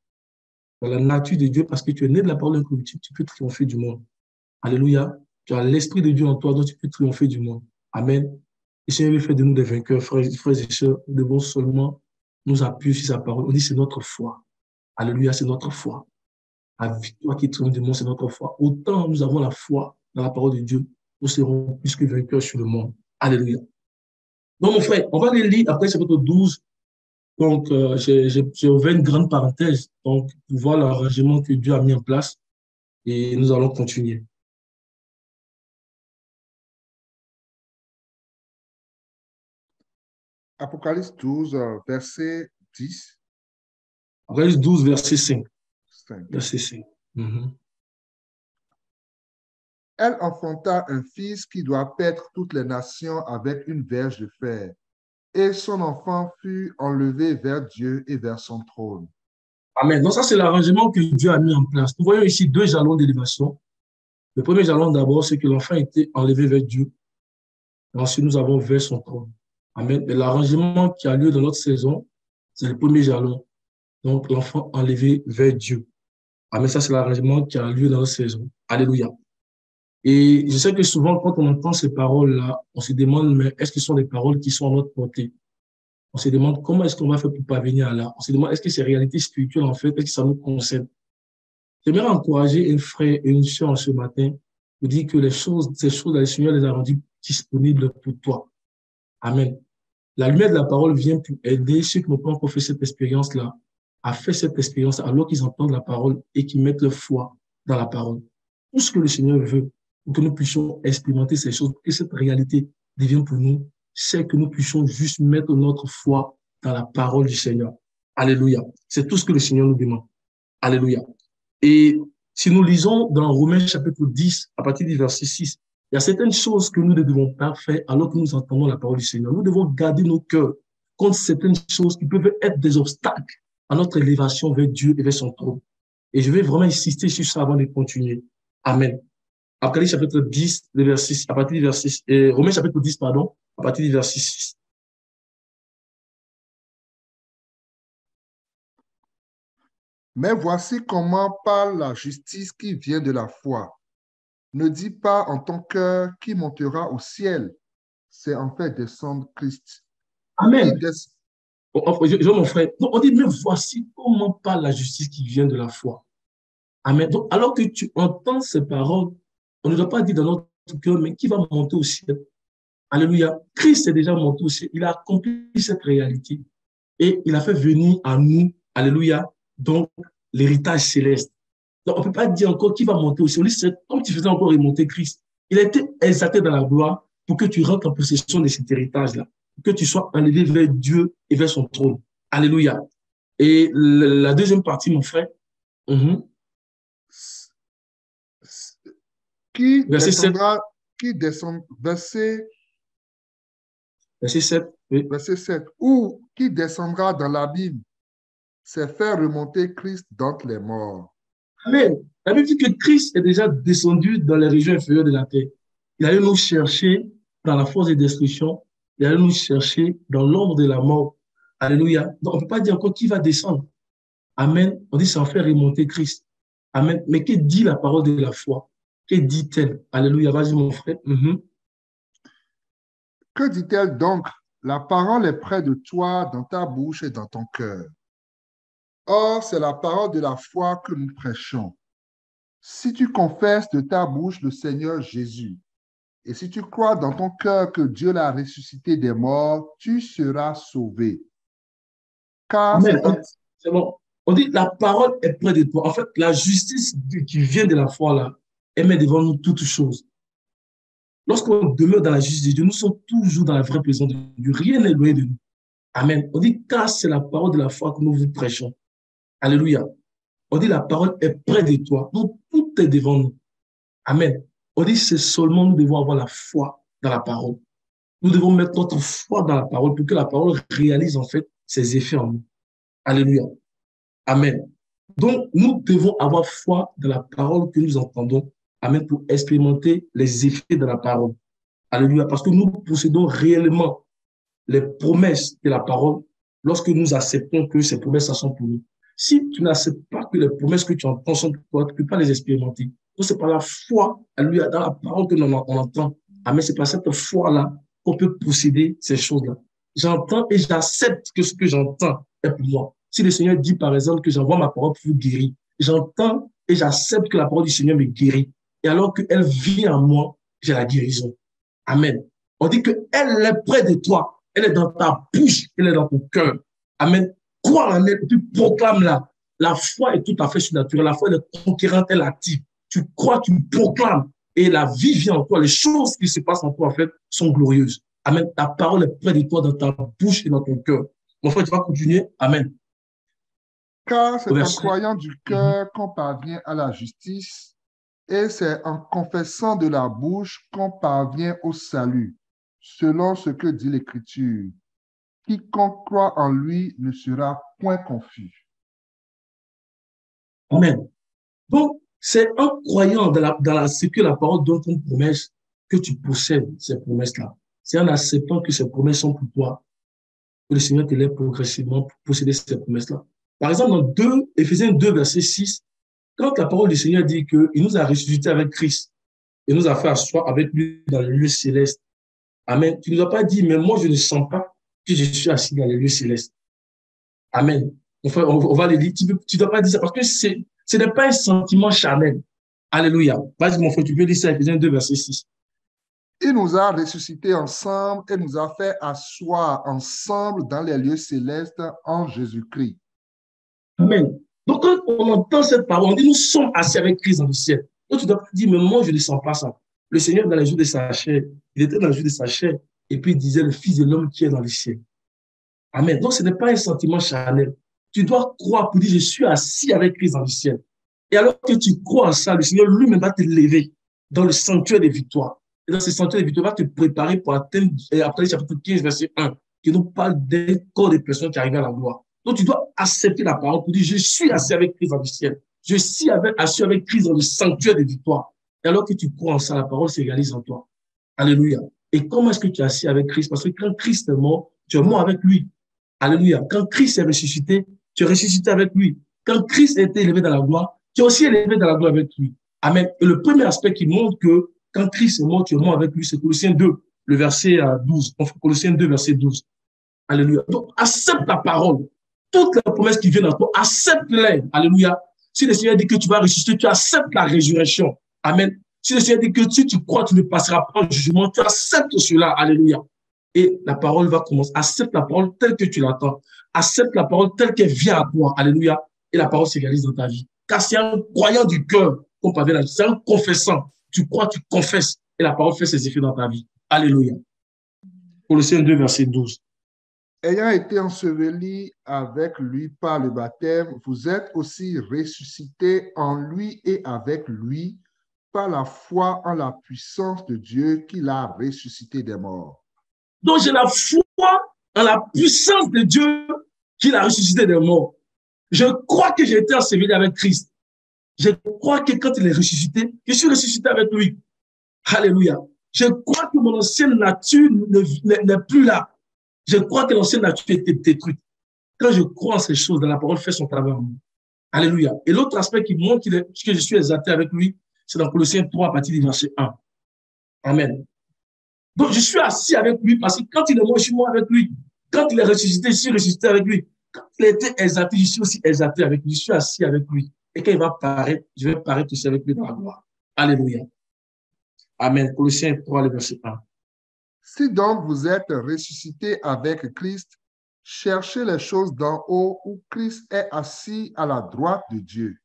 dans la nature de Dieu, parce que tu es né de la parole incorruptible, tu peux triompher du monde. Alléluia. Tu as l'esprit de Dieu en toi, donc tu peux triompher du monde. Amen. Et Seigneur veut faire de nous des vainqueurs, frères et sœurs. Nous devons seulement nous appuyer sur sa parole. On dit c'est notre foi. Alléluia, c'est notre foi. La victoire qui triomphe du monde, c'est notre foi. Autant nous avons la foi dans la parole de Dieu, nous serons plus que vainqueurs sur le monde. Alléluia. Donc, mon frère, on va les lire après chapitre 12. Donc, j'ai ouvert une grande parenthèse donc, pour voir l'arrangement que Dieu a mis en place et nous allons continuer. Apocalypse 12, verset 10. Apocalypse 12, verset 5. 5. Verset 5. Elle enfanta un fils qui doit paître toutes les nations avec une verge de fer. Et son enfant fut enlevé vers Dieu et vers son trône. Amen. Donc ça, c'est l'arrangement que Dieu a mis en place. Nous voyons ici deux jalons d'élévation. Le premier jalon d'abord, c'est que l'enfant a été enlevé vers Dieu. Ensuite, nous avons vers son trône. Amen. Et l'arrangement qui a lieu dans notre saison, c'est le premier jalon. Donc, l'enfant enlevé vers Dieu. Amen. Ça, c'est l'arrangement qui a lieu dans notre saison. Alléluia. Et je sais que souvent, quand on entend ces paroles-là, on se demande, mais est-ce que ce sont des paroles qui sont à notre portée? On se demande comment est-ce qu'on va faire pour parvenir à là. On se demande, est-ce que ces réalités spirituelles, en fait, est-ce que ça nous concerne? J'aimerais encourager un frère et une sœur ce matin pour dire que ces choses, le Seigneur les a rendues disponibles pour toi. Amen. La lumière de la parole vient pour aider ceux qui n'ont pas encore fait cette expérience-là à faire cette expérience alors qu'ils entendent la parole et qu'ils mettent leur foi dans la parole. Tout ce que le Seigneur veut pour que nous puissions expérimenter ces choses, pour que cette réalité devienne pour nous, c'est que nous puissions juste mettre notre foi dans la parole du Seigneur. Alléluia. C'est tout ce que le Seigneur nous demande. Alléluia. Et si nous lisons dans Romains chapitre 10, à partir du verset 6, il y a certaines choses que nous ne devons pas faire alors que nous entendons la parole du Seigneur. Nous devons garder nos cœurs contre certaines choses qui peuvent être des obstacles à notre élévation vers Dieu et vers son trône. Et je vais vraiment insister sur ça avant de continuer. Amen. Apocalypse chapitre 10, le verset 6, à partir du verset, Romains chapitre 10, pardon, à partir du verset 6. Mais voici comment parle la justice qui vient de la foi. Ne dis pas en ton cœur qui montera au ciel. C'est en fait descendre Christ. Amen. Mon frère, donc on dit, mais voici comment parle la justice qui vient de la foi. Amen. Donc, alors que tu entends ces paroles, on ne doit pas dire dans notre cœur, mais qui va monter au ciel? Alléluia. Christ est déjà monté au ciel. Il a accompli cette réalité et il a fait venir à nous, alléluia, donc l'héritage céleste. Donc, on ne peut pas dire encore qui va monter au ciel. C'est comme tu faisais encore remonter Christ. Il a été exalté dans la gloire pour que tu rentres en possession de cet héritage-là, pour que tu sois enlevé vers Dieu et vers son trône. Alléluia. Et la deuxième partie, mon frère, Qui verset 7. descendra, qui descend, verset, Verset 7. Oui. verset 7, ou qui descendra dans l'abîme, c'est faire remonter Christ d'entre les morts. Amen. La Bible dit que Christ est déjà descendu dans les régions inférieures de la terre. Il allait nous chercher dans la force de destruction. Il allait nous chercher dans l'ombre de la mort. Alléluia. Donc, on ne peut pas dire encore qui va descendre. Amen. On dit sans faire remonter Christ. Amen. Mais que dit la parole de la foi? Que dit-elle? Alléluia. Vas-y, mon frère. Que dit-elle donc? La parole est près de toi, dans ta bouche et dans ton cœur. Or, c'est la parole de la foi que nous prêchons. Si tu confesses de ta bouche le Seigneur Jésus, et si tu crois dans ton cœur que Dieu l'a ressuscité des morts, tu seras sauvé. Car Amen. C'est bon. On dit la parole est près de toi. En fait, la justice qui vient de la foi, là, elle met devant nous toutes choses. Lorsqu'on demeure dans la justice de Dieu, nous sommes toujours dans la vraie présence de Dieu. Rien n'est loin de nous. Amen. On dit, car c'est la parole de la foi que nous vous prêchons. Alléluia. On dit, la parole est près de toi. Donc, tout est devant nous. Amen. On dit, c'est seulement nous devons avoir la foi dans la parole. Nous devons mettre notre foi dans la parole pour que la parole réalise en fait ses effets en nous. Alléluia. Amen. Donc, nous devons avoir foi dans la parole que nous entendons. Amen. Pour expérimenter les effets de la parole. Alléluia. Parce que nous possédons réellement les promesses de la parole lorsque nous acceptons que ces promesses sont pour nous. Si tu n'acceptes pas que les promesses que tu entends sont pour toi, tu ne peux pas les expérimenter. Donc, c'est par la foi, alléluia, dans la parole que l'on entend. Amen. C'est par cette foi-là qu'on peut posséder ces choses-là. J'entends et j'accepte que ce que j'entends est pour moi. Si le Seigneur dit, par exemple, que j'envoie ma parole pour vous guérir, j'entends et j'accepte que la parole du Seigneur me guérit. Et alors qu'elle vit en moi, j'ai la guérison. Amen. On dit qu'elle est près de toi. Elle est dans ta bouche, elle est dans ton cœur. Amen. Crois en elle, tu proclames-la. La foi est tout à fait surnaturelle. La foi est conquérante, elle est active. Tu crois, tu proclames. Et la vie vient en toi. Les choses qui se passent en toi, en fait, sont glorieuses. Amen. Ta parole est près de toi, dans ta bouche et dans ton cœur. Mon frère, tu vas continuer. Amen. Car c'est en croyant du cœur qu'on parvient à la justice, et c'est en confessant de la bouche qu'on parvient au salut, selon ce que dit l'Écriture. Quiconque croit en lui ne sera point confus. Amen. Donc, c'est en croyant dans ce que la parole donne comme promesse que tu possèdes ces promesses-là. C'est en acceptant que ces promesses sont pour toi que le Seigneur te lève progressivement pour posséder ces promesses-là. Par exemple, dans Éphésiens 2, verset 6, quand la parole du Seigneur dit qu'il nous a ressuscités avec Christ et nous a fait asseoir avec lui dans les lieux célestes, amen, tu ne dois pas dire, mais moi, je ne sens pas que je suis assis dans les lieux célestes. Amen. Enfin, on va le dire. Tu ne dois pas dire ça parce que ce n'est pas un sentiment charnel. Alléluia. Vas-y, mon frère, tu peux dire ça, Éphésiens 2, verset 6. Il nous a ressuscités ensemble et nous a fait asseoir ensemble dans les lieux célestes en Jésus-Christ. Amen. Donc, quand on entend cette parole, on dit, nous sommes assis avec Christ dans le ciel. Donc, tu dois pas dire, mais moi, je ne sens pas ça. Le Seigneur, dans les jours de sa chair, il était dans les jours de sa chair, et puis il disait, le Fils de l'homme qui est dans le ciel. Amen. Donc, ce n'est pas un sentiment charnel. Tu dois croire pour dire, je suis assis avec Christ dans le ciel. Et alors que tu crois en ça, le Seigneur lui-même va te lever dans le sanctuaire des victoires. Et dans ce sanctuaire des victoires, va te préparer pour atteindre, après le chapitre 15, verset 1, qui nous parle d'un corps de personnes qui arrivent à la gloire. Donc, tu dois accepter la parole pour dire, je suis assis avec Christ dans le ciel. Je suis assis avec Christ dans le sanctuaire des victoires. Et alors que tu crois en ça, la parole se réalise en toi. Alléluia. Et comment est-ce que tu es assis avec Christ? Parce que quand Christ est mort, tu es mort avec lui. Alléluia. Quand Christ est ressuscité, tu es ressuscité avec lui. Quand Christ a été élevé dans la gloire, tu es aussi élevé dans la gloire avec lui. Amen. Et le premier aspect qui montre que quand Christ est mort, tu es mort avec lui, c'est Colossiens 2, le verset 12. Colossiens 2, verset 12. Alléluia. Donc, accepte la parole. Toutes les promesses qui viennent à toi, accepte-les. Alléluia. Si le Seigneur dit que tu vas ressusciter, tu acceptes la résurrection. Amen. Si le Seigneur dit que si tu crois, tu ne passeras pas au jugement, tu acceptes cela. Alléluia. Et la parole va commencer. Accepte la parole telle que tu l'attends. Accepte la parole telle qu'elle vient à toi. Alléluia. Et la parole se réalise dans ta vie. Car c'est un croyant du cœur, comme Pavel a dit, c'est un confessant. Tu crois, tu confesses. Et la parole fait ses effets dans ta vie. Alléluia. Colossiens 2, verset 12. Ayant été ensevelis avec lui par le baptême, vous êtes aussi ressuscités en lui et avec lui par la foi en la puissance de Dieu qui l'a ressuscité des morts. Donc, j'ai la foi en la puissance de Dieu qui l'a ressuscité des morts. Je crois que j'ai été enseveli avec Christ. Je crois que quand il est ressuscité, je suis ressuscité avec lui. Alléluia. Je crois que mon ancienne nature n'est plus là. Je crois que l'ancienne nature a été détruite. Quand je crois en ces choses, la parole fait son travail en moi. Alléluia. Et l'autre aspect qui montre que je suis exalté avec lui, c'est dans Colossiens 3 à partir du verset 1. Amen. Donc, je suis assis avec lui parce que quand il est mort, je suis mort avec lui. Quand il est ressuscité, je suis ressuscité avec lui. Quand il a été exalté, je suis aussi exalté avec lui. Je suis assis avec lui. Et quand il va paraître, je vais paraître aussi avec lui dans la gloire. Alléluia. Amen. Colossiens 3, le verset 1. Si donc vous êtes ressuscités avec Christ, cherchez les choses d'en haut où Christ est assis à la droite de Dieu.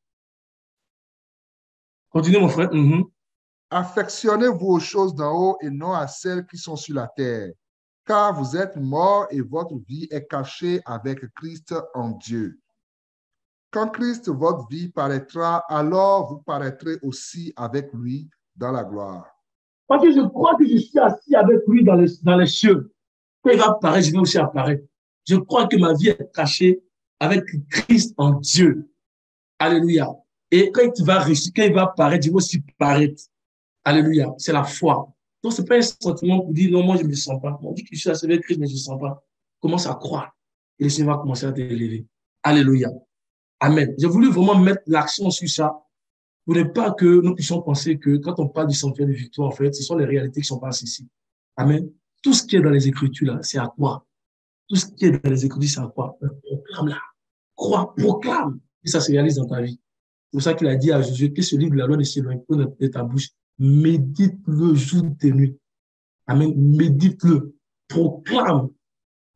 Continue, mon frère. Affectionnez-vous aux choses d'en haut et non à celles qui sont sur la terre, car vous êtes morts et votre vie est cachée avec Christ en Dieu. Quand Christ, votre vie, paraîtra, alors vous paraîtrez aussi avec lui dans la gloire. Parce que je crois que je suis assis avec lui dans les cieux. Quand il va apparaître, je vais aussi apparaître. Je crois que ma vie est cachée avec Christ en Dieu. Alléluia. Et quand il va apparaître, je vais aussi paraître. Alléluia. C'est la foi. Donc, ce n'est pas un sentiment pour dire non, moi, je ne me sens pas. On dit que je suis assis avec Christ, mais je ne me sens pas. Commence à croire. Et le Seigneur va commencer à t'élever. Alléluia. Amen. J'ai voulu vraiment mettre l'accent sur ça pour ne pas que nous puissions penser que quand on parle du sanctuaire de victoire, en fait, ce sont les réalités qui sont pas ici. Amen. Tout ce qui est dans les Écritures, là, c'est à toi. Tout ce qui est dans les Écritures, c'est à toi. Proclame-la. Crois, proclame. Et ça se réalise dans ta vie. C'est pour ça qu'il a dit à Jésus que ce livre de la loi ne s'éloigne pas de ta bouche. Médite-le jour et nuit. Amen. Médite-le. Proclame. Que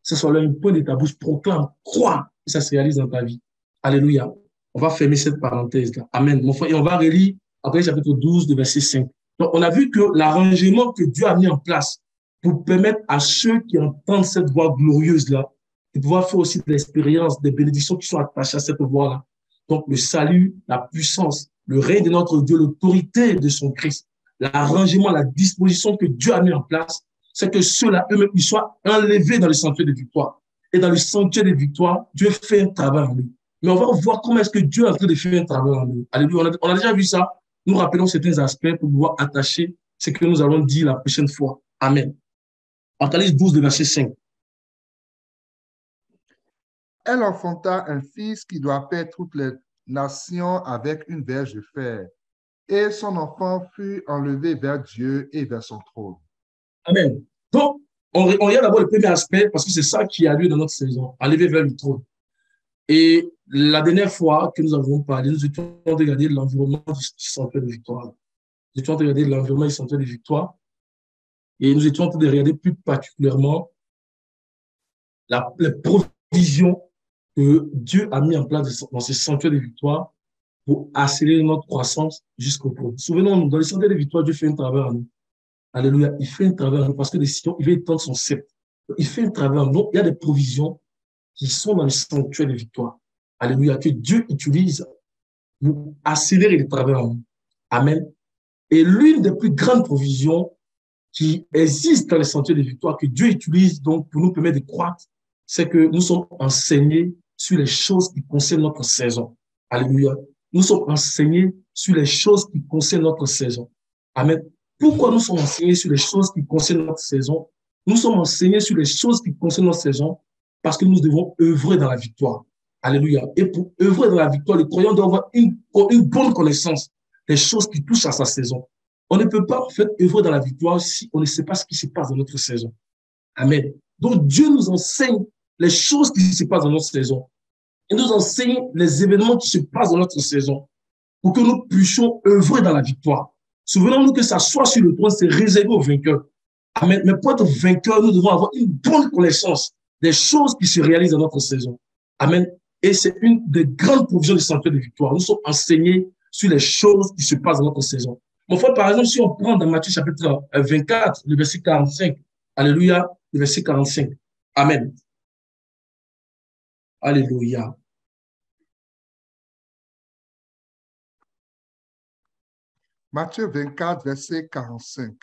ce soit là une pointe de ta bouche. Proclame. Crois. Et ça se réalise dans ta vie. Alléluia. On va fermer cette parenthèse-là. Amen. Mon frère, et on va relire après chapitre 12 de verset 5. Donc, on a vu que l'arrangement que Dieu a mis en place pour permettre à ceux qui entendent cette voix glorieuse-là de pouvoir faire aussi de l'expérience, des bénédictions qui sont attachées à cette voix-là. Donc, le salut, la puissance, le règne de notre Dieu, l'autorité de son Christ, l'arrangement, la disposition que Dieu a mis en place, c'est que ceux-là, eux-mêmes, ils soient enlevés dans le sanctuaire de victoire. Et dans le sanctuaire de victoire, Dieu fait un travail en nous. Mais on va voir comment est-ce que Dieu est en train de faire un travail en nous. Alléluia. On a déjà vu ça. Nous rappelons certains aspects pour pouvoir attacher ce que nous allons dire la prochaine fois. Amen. Apocalypse 12, verset 5. Elle enfanta un fils qui doit paître toutes les nations avec une verge de fer. Et son enfant fut enlevé vers Dieu et vers son trône. Amen. Donc, on regarde d'abord le premier aspect parce que c'est ça qui a lieu dans notre saison, enlevé vers le trône. Et la dernière fois que nous avons parlé, nous étions en train de regarder l'environnement du sanctuaire de victoire. Nous étions en train de regarder l'environnement du sanctuaire de victoire. Et nous étions en train de regarder plus particulièrement les provisions que Dieu a mis en place dans ce sanctuaire de victoire pour accélérer notre croissance jusqu'au trône. Souvenons-nous, dans le sanctuaire de victoire, Dieu fait un travail en nous. Alléluia. Il fait un travail en nous parce que il veut étendre son sceptre. Il fait un travail en nous. Il y a des provisions qui sont dans le sanctuaire de victoire. Alléluia. Que Dieu utilise pour accélérer le travail en nous. Amen. Et l'une des plus grandes provisions qui existent dans le sanctuaire de victoire, que Dieu utilise donc pour nous permettre de croître, c'est que nous sommes enseignés sur les choses qui concernent notre saison. Alléluia. Nous sommes enseignés sur les choses qui concernent notre saison. Amen. Pourquoi nous sommes enseignés sur les choses qui concernent notre saison? Nous sommes enseignés sur les choses qui concernent notre saison parce que nous devons œuvrer dans la victoire. Alléluia. Et pour œuvrer dans la victoire, le croyant doit avoir une bonne connaissance des choses qui touchent à sa saison. On ne peut pas en fait œuvrer dans la victoire si on ne sait pas ce qui se passe dans notre saison. Amen. Donc Dieu nous enseigne les choses qui se passent dans notre saison. Il nous enseigne les événements qui se passent dans notre saison pour que nous puissions œuvrer dans la victoire. Souvenons-nous que ça soit sur le trône, c'est réservé aux vainqueurs. Amen. Mais pour être vainqueur, nous devons avoir une bonne connaissance des choses qui se réalisent dans notre saison. Amen. Et c'est une des grandes provisions du sanctuaire de victoire. Nous sommes enseignés sur les choses qui se passent dans notre saison. Mon frère, par exemple, si on prend dans Matthieu chapitre 24, le verset 45, alléluia, le verset 45. Amen. Alléluia. Matthieu 24, verset 45.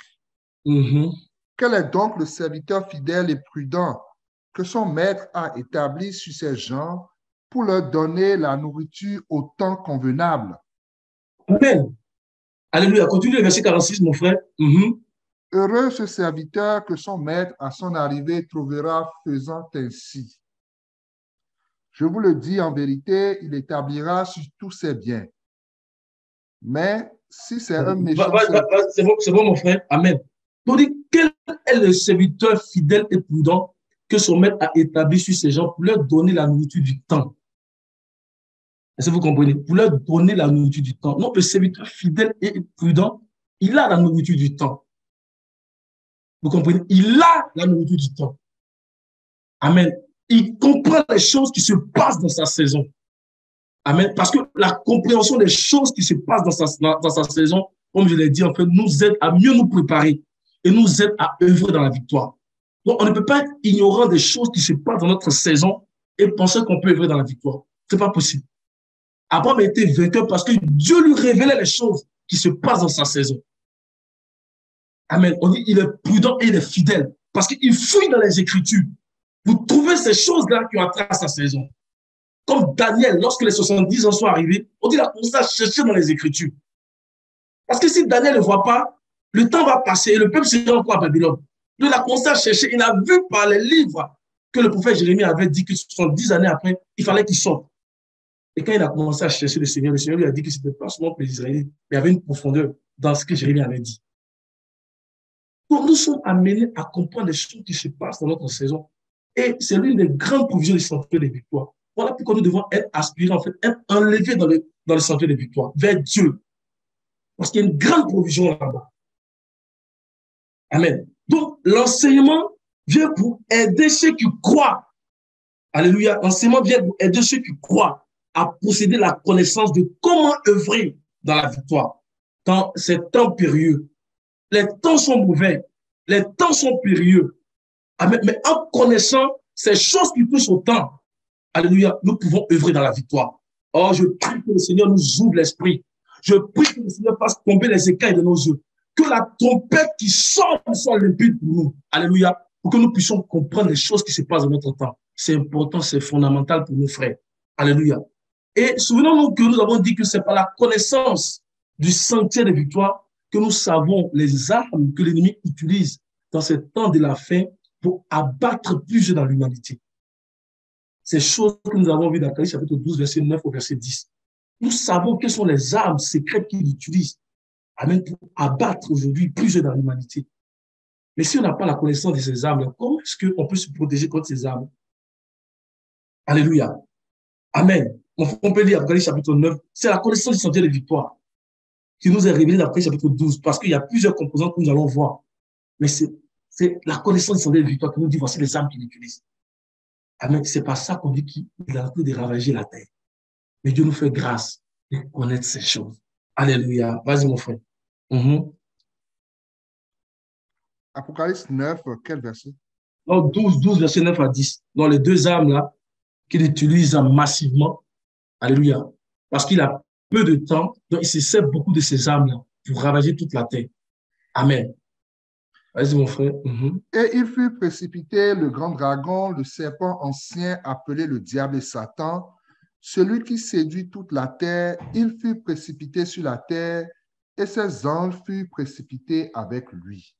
Mm-hmm. Quel est donc le serviteur fidèle et prudent que son maître a établi sur ses gens pour leur donner la nourriture au temps convenable? Amen. Alléluia. Continue le verset 46, mon frère. Mm-hmm. Heureux ce serviteur que son maître à son arrivée trouvera faisant ainsi. Je vous le dis en vérité, il établira sur tous ses biens. Mais si c'est un méchant... C'est bon, mon frère. Amen. Donc, quel est le serviteur fidèle et prudent que son maître a établi sur ses gens pour leur donner la nourriture du temps? Est-ce que vous comprenez? Pour leur donner la nourriture du temps. Non, le serviteur fidèle et prudent, il a la nourriture du temps. Vous comprenez? Il a la nourriture du temps. Amen. Il comprend les choses qui se passent dans sa saison. Amen. Parce que la compréhension des choses qui se passent dans sa saison, comme je l'ai dit, en fait, nous aide à mieux nous préparer et nous aide à œuvrer dans la victoire. Donc, on ne peut pas être ignorant des choses qui se passent dans notre saison et penser qu'on peut œuvrer dans la victoire. C'est pas possible. Abraham a été vainqueur parce que Dieu lui révélait les choses qui se passent dans sa saison. Amen. On dit il est prudent et il est fidèle parce qu'il fouille dans les Écritures pour trouver ces choses-là qui ont trait à sa saison. Comme Daniel, lorsque les 70 ans sont arrivés, on dit qu'il a commencé à chercher dans les Écritures. Parce que si Daniel ne voit pas, le temps va passer et le peuple sera encore à Babylone. Donc, il a commencé à chercher. Il a vu par les livres que le prophète Jérémie avait dit que 70 années après, il fallait qu'il sorte. Et quand il a commencé à chercher le Seigneur lui a dit que ce n'était pas seulement pour les Israélites, mais il y avait une profondeur dans ce que Jérémie avait dit. Donc, nous sommes amenés à comprendre les choses qui se passent dans notre saison. Et c'est l'une des grandes provisions du sanctuaire des victoires. Voilà pourquoi nous devons être aspirés, en fait, être enlevés dans le sanctuaire des victoires, vers Dieu. Parce qu'il y a une grande provision là-bas. Amen. Donc, l'enseignement vient pour aider ceux qui croient. Alléluia. L'enseignement vient pour aider ceux qui croient à posséder la connaissance de comment œuvrer dans la victoire. Dans ces temps périlleux. Les temps sont mauvais. Les temps sont périlleux. Amen. Mais en connaissant ces choses qui touchent au temps, alléluia, nous pouvons œuvrer dans la victoire. Oh, je prie que le Seigneur nous ouvre l'esprit. Je prie que le Seigneur fasse tomber les écailles de nos yeux. Que la trompette qui sort soit limpide pour nous. Alléluia. Pour que nous puissions comprendre les choses qui se passent dans notre temps. C'est important, c'est fondamental pour nos frères. Alléluia. Et souvenons-nous que nous avons dit que c'est par la connaissance du sentier de victoire que nous savons les armes que l'ennemi utilise dans ce temps de la fin pour abattre plusieurs dans l'humanité. Ces choses que nous avons vues dans Apocalypse chapitre 12, verset 9 au verset 10. Nous savons quelles sont les armes secrètes qu'il utilise pour abattre aujourd'hui plusieurs dans l'humanité. Mais si on n'a pas la connaissance de ces armes, comment est-ce qu'on peut se protéger contre ces armes? Alléluia. Amen. On peut lire Apocalypse chapitre 9, c'est la connaissance du sentier de victoire qui nous est révélée dans Apocalypse chapitre 12, parce qu'il y a plusieurs composantes que nous allons voir. Mais c'est la connaissance du sentier de victoire qui nous dit voici les armes qu'il utilise. Amen. C'est pas ça qu'on dit qu'il est en train de ravager la terre. Mais Dieu nous fait grâce de connaître ces choses. Alléluia. Vas-y, mon frère. Apocalypse 9, quel verset? Donc, 12, verset 9 à 10. Dans les deux armes là, qu'il utilise massivement. Alléluia. Parce qu'il a peu de temps, donc il se sert beaucoup de ces armes-là pour ravager toute la terre. Amen. Vas-y, mon frère. Et il fut précipité le grand dragon, le serpent ancien appelé le diable et Satan, celui qui séduit toute la terre. Il fut précipité sur la terre et ses anges furent précipités avec lui.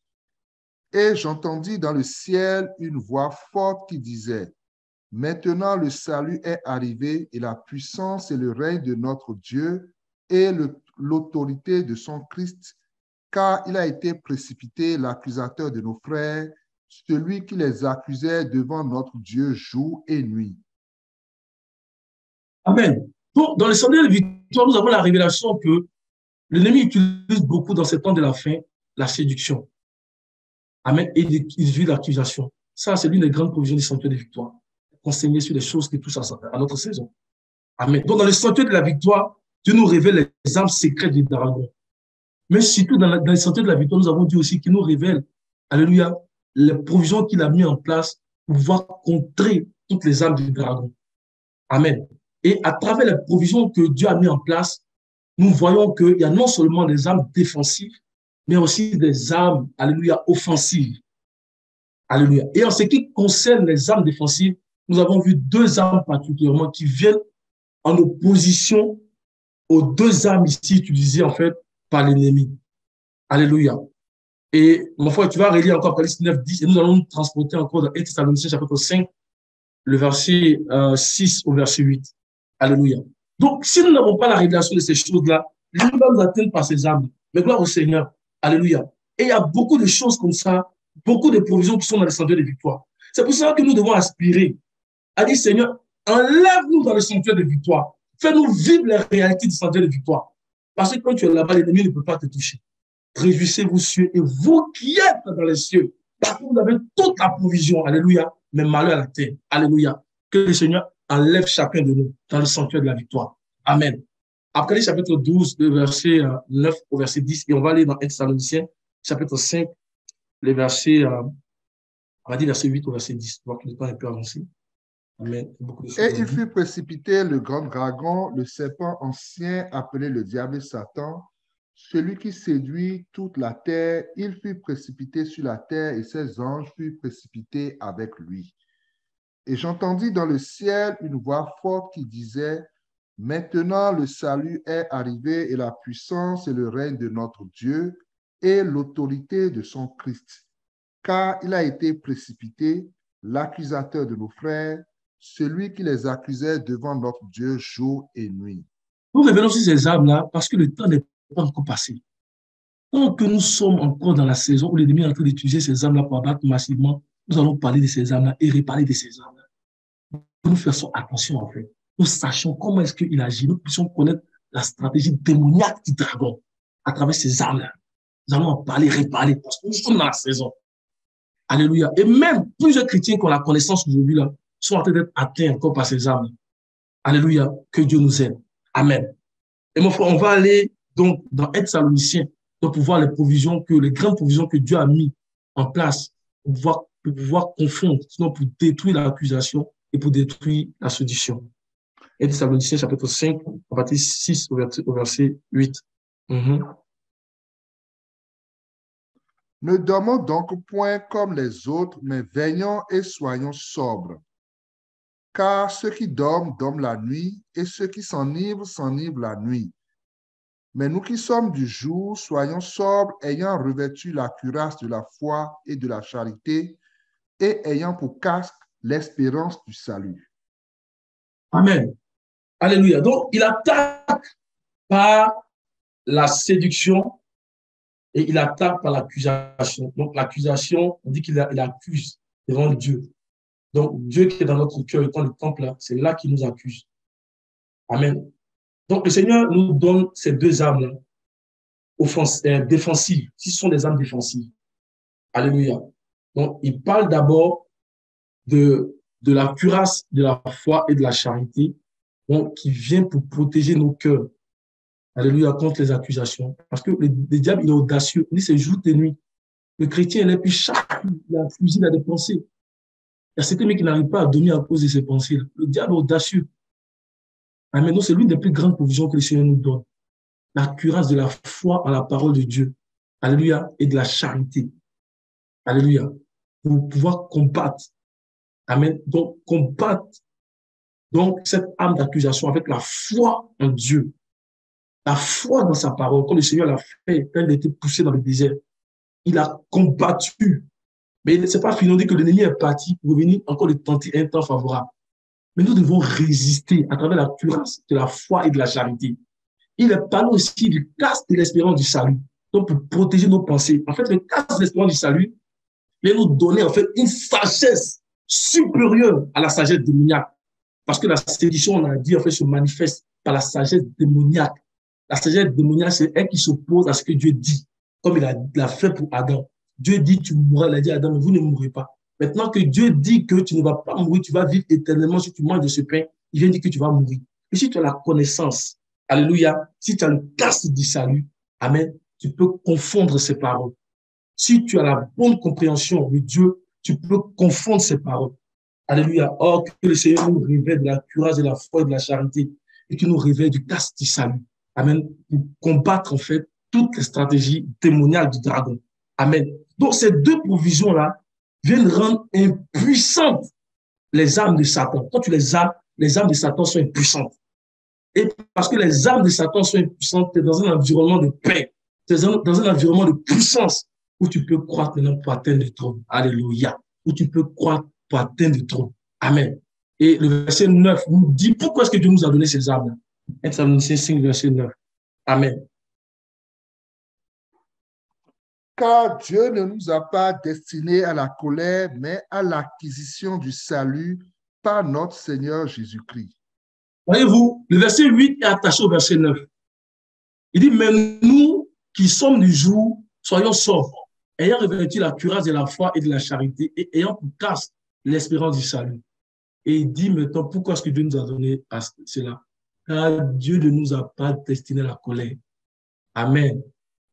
Et j'entendis dans le ciel une voix forte qui disait, « Maintenant le salut est arrivé et la puissance et le règne de notre Dieu et l'autorité de son Christ, car il a été précipité l'accusateur de nos frères, celui qui les accusait devant notre Dieu jour et nuit. Amen. Donc, dans le sentier de victoire, nous avons la révélation que l'ennemi utilise beaucoup dans ces temps de la fin la séduction. Amen. Et il utilise l'accusation. Ça, c'est l'une des grandes provisions du sentier de victoire. Enseigner sur les choses qui touchent à notre saison. Amen. Donc, dans le sentier de la victoire, Dieu nous révèle les armes secrètes du dragon. Mais surtout, dans le sentier de la victoire, nous avons dit aussi qu'il nous révèle, alléluia, les provisions qu'il a mis en place pour pouvoir contrer toutes les armes du dragon. Amen. Et à travers les provisions que Dieu a mis en place, nous voyons qu'il y a non seulement des armes défensives, mais aussi des armes, alléluia, offensives. Alléluia. Et en ce qui concerne les armes défensives, nous avons vu deux armes particulièrement qui viennent en opposition aux deux armes ici utilisées en fait par l'ennemi. Alléluia. Et mon frère, tu vas relire encore Apocalypse 9, 10 et nous allons nous transporter encore dans 1 Thessaloniciens chapitre 5, le verset 6 au verset 8. Alléluia. Donc, si nous n'avons pas la révélation de ces choses-là, l'ennemi va nous atteindre par ces armes. Mais gloire au Seigneur. Alléluia. Et il y a beaucoup de choses comme ça, beaucoup de provisions qui sont dans le sanctuaire de victoire. C'est pour ça que nous devons aspirer à dire, Seigneur, enlève-nous dans le sanctuaire de victoire. Fais-nous vivre les réalités du sanctuaire de victoire. Parce que quand tu es là-bas, l'ennemi ne peut pas te toucher. Réjouissez-vous, cieux, et vous qui êtes dans les cieux, parce que vous avez toute la provision. Alléluia. Mais malheur à la terre. Alléluia. Que le Seigneur enlève chacun de nous dans le sanctuaire de la victoire. Amen. Après le chapitre 12, le verset 9 au verset 10, et on va aller dans 1 Thessaloniciens, chapitre 5, les versets, on va dire verset 8 au verset 10. On va que le temps est peu avancé. Amen. Et il fut précipité le grand dragon, le serpent ancien appelé le diable et Satan, celui qui séduit toute la terre. Il fut précipité sur la terre et ses anges furent précipités avec lui. Et j'entendis dans le ciel une voix forte qui disait, « Maintenant le salut est arrivé et la puissance et le règne de notre Dieu et l'autorité de son Christ. Car il a été précipité, l'accusateur de nos frères, celui qui les accusait devant notre Dieu jour et nuit. » Nous revenons sur ces armes-là parce que le temps n'est pas encore passé. Tant que nous sommes encore dans la saison où l'ennemi est en train d'utiliser ces armes-là pour abattre massivement, nous allons parler de ces armes-là et reparler de ces armes-là. Nous faisons attention en fait. Nous sachons comment est-ce qu'il agit. Nous puissions connaître la stratégie démoniaque du dragon à travers ces armes-là. Nous allons en parler, reparler parce que nous sommes dans la saison. Alléluia. Et même plusieurs chrétiens qui ont la connaissance aujourd'hui là sont en train d'être atteints encore par ces armes. Alléluia. Que Dieu nous aide. Amen. Et mon frère, on va aller donc dans 1 Thessaloniciens pour voir les provisions les grandes provisions que Dieu a mis en place pour pouvoir confondre, sinon pour détruire l'accusation et pour détruire la séduction. 1 Thessaloniciens chapitre 5, à partir 6 au verset 8. Ne dormons donc point comme les autres, mais veillons et soyons sobres. Car ceux qui dorment, dorment la nuit, et ceux qui s'enivrent, s'enivrent la nuit. Mais nous qui sommes du jour, soyons sobres, ayant revêtu la cuirasse de la foi et de la charité, et ayant pour casque l'espérance du salut. Amen. Alléluia. Donc, il attaque par la séduction et il attaque par l'accusation. Donc, l'accusation, on dit qu'il accuse devant Dieu. Donc, Dieu qui est dans notre cœur, étant le temple, c'est là qu'il nous accuse. Amen. Donc, le Seigneur nous donne ces deux armes défensives. Ce sont des armes défensives. Alléluia. Donc, il parle d'abord de la cuirasse de la foi et de la charité, donc, qui vient pour protéger nos cœurs. Alléluia, contre les accusations. Parce que le diable, il est audacieux. Il dit, c'est jour et nuit. Le chrétien, il est puis chaque jour, il a fusil, il a des pensées. Il y a certains mecs qui n'arrivent pas à dormir à cause de ces pensées. Le diable est audacieux. Mais non, c'est l'une des plus grandes provisions que le Seigneur nous donne. La cuirasse de la foi en la parole de Dieu. Alléluia. Et de la charité. Alléluia. Pour pouvoir combattre. Amen. Donc, combattre cette arme d'accusation avec la foi en Dieu. La foi dans sa parole. Comme le Seigneur l'a fait quand il était poussé dans le désert. Il a combattu. Mais ce n'est pas fini. On dit que l'ennemi est parti pour venir encore le tenter un temps favorable. Mais nous devons résister à travers la cuirasse de la foi et de la charité. Il est parlé aussi du casque de l'espérance du salut. Donc, pour protéger nos pensées. En fait, le casque de l'espérance du salut, Il vient nous donner en fait une sagesse supérieure à la sagesse démoniaque. Parce que la sédition, on a dit, en fait, se manifeste par la sagesse démoniaque. La sagesse démoniaque, c'est elle qui s'oppose à ce que Dieu dit, comme il a fait pour Adam. Dieu dit, tu mourras. Il a dit à Adam, mais vous ne mourrez pas. Maintenant que Dieu dit que tu ne vas pas mourir, tu vas vivre éternellement si tu manges de ce pain, il vient dire que tu vas mourir. Et si tu as la connaissance, alléluia, si tu as le casque du salut, amen, tu peux confondre ces paroles. Si tu as la bonne compréhension de Dieu, tu peux confondre ces paroles. Alléluia. Or, que le Seigneur nous révèle de la courage, de la foi et de la charité et qu'il nous révèle du casque du salut. Amen. Pour combattre, en fait, toutes les stratégies démoniaques du dragon. Amen. Donc, ces deux provisions-là viennent rendre impuissantes les armes de Satan. Quand tu les as, les armes de Satan sont impuissantes. Et parce que les armes de Satan sont impuissantes, tu es dans un environnement de paix. Tu es dans un environnement de puissance où tu peux croître maintenant pour atteindre le trône. Alléluia. Où tu peux croître pour atteindre le trône. Amen. Et le verset 9 nous dit pourquoi est-ce que Dieu nous a donné ces armes-là. Thessaloniciens 5, verset 9. Amen. Car Dieu ne nous a pas destinés à la colère, mais à l'acquisition du salut par notre Seigneur Jésus-Christ. Voyez-vous, le verset 8 est attaché au verset 9. Il dit, mais nous qui sommes du jour, soyons sobres, ayant revêtu la cuirasse de la foi et de la charité, et ayant pour casque l'espérance du salut. Et il dit maintenant, pourquoi est-ce que Dieu nous a donné cela? Car Dieu ne nous a pas destiné à la colère. Amen.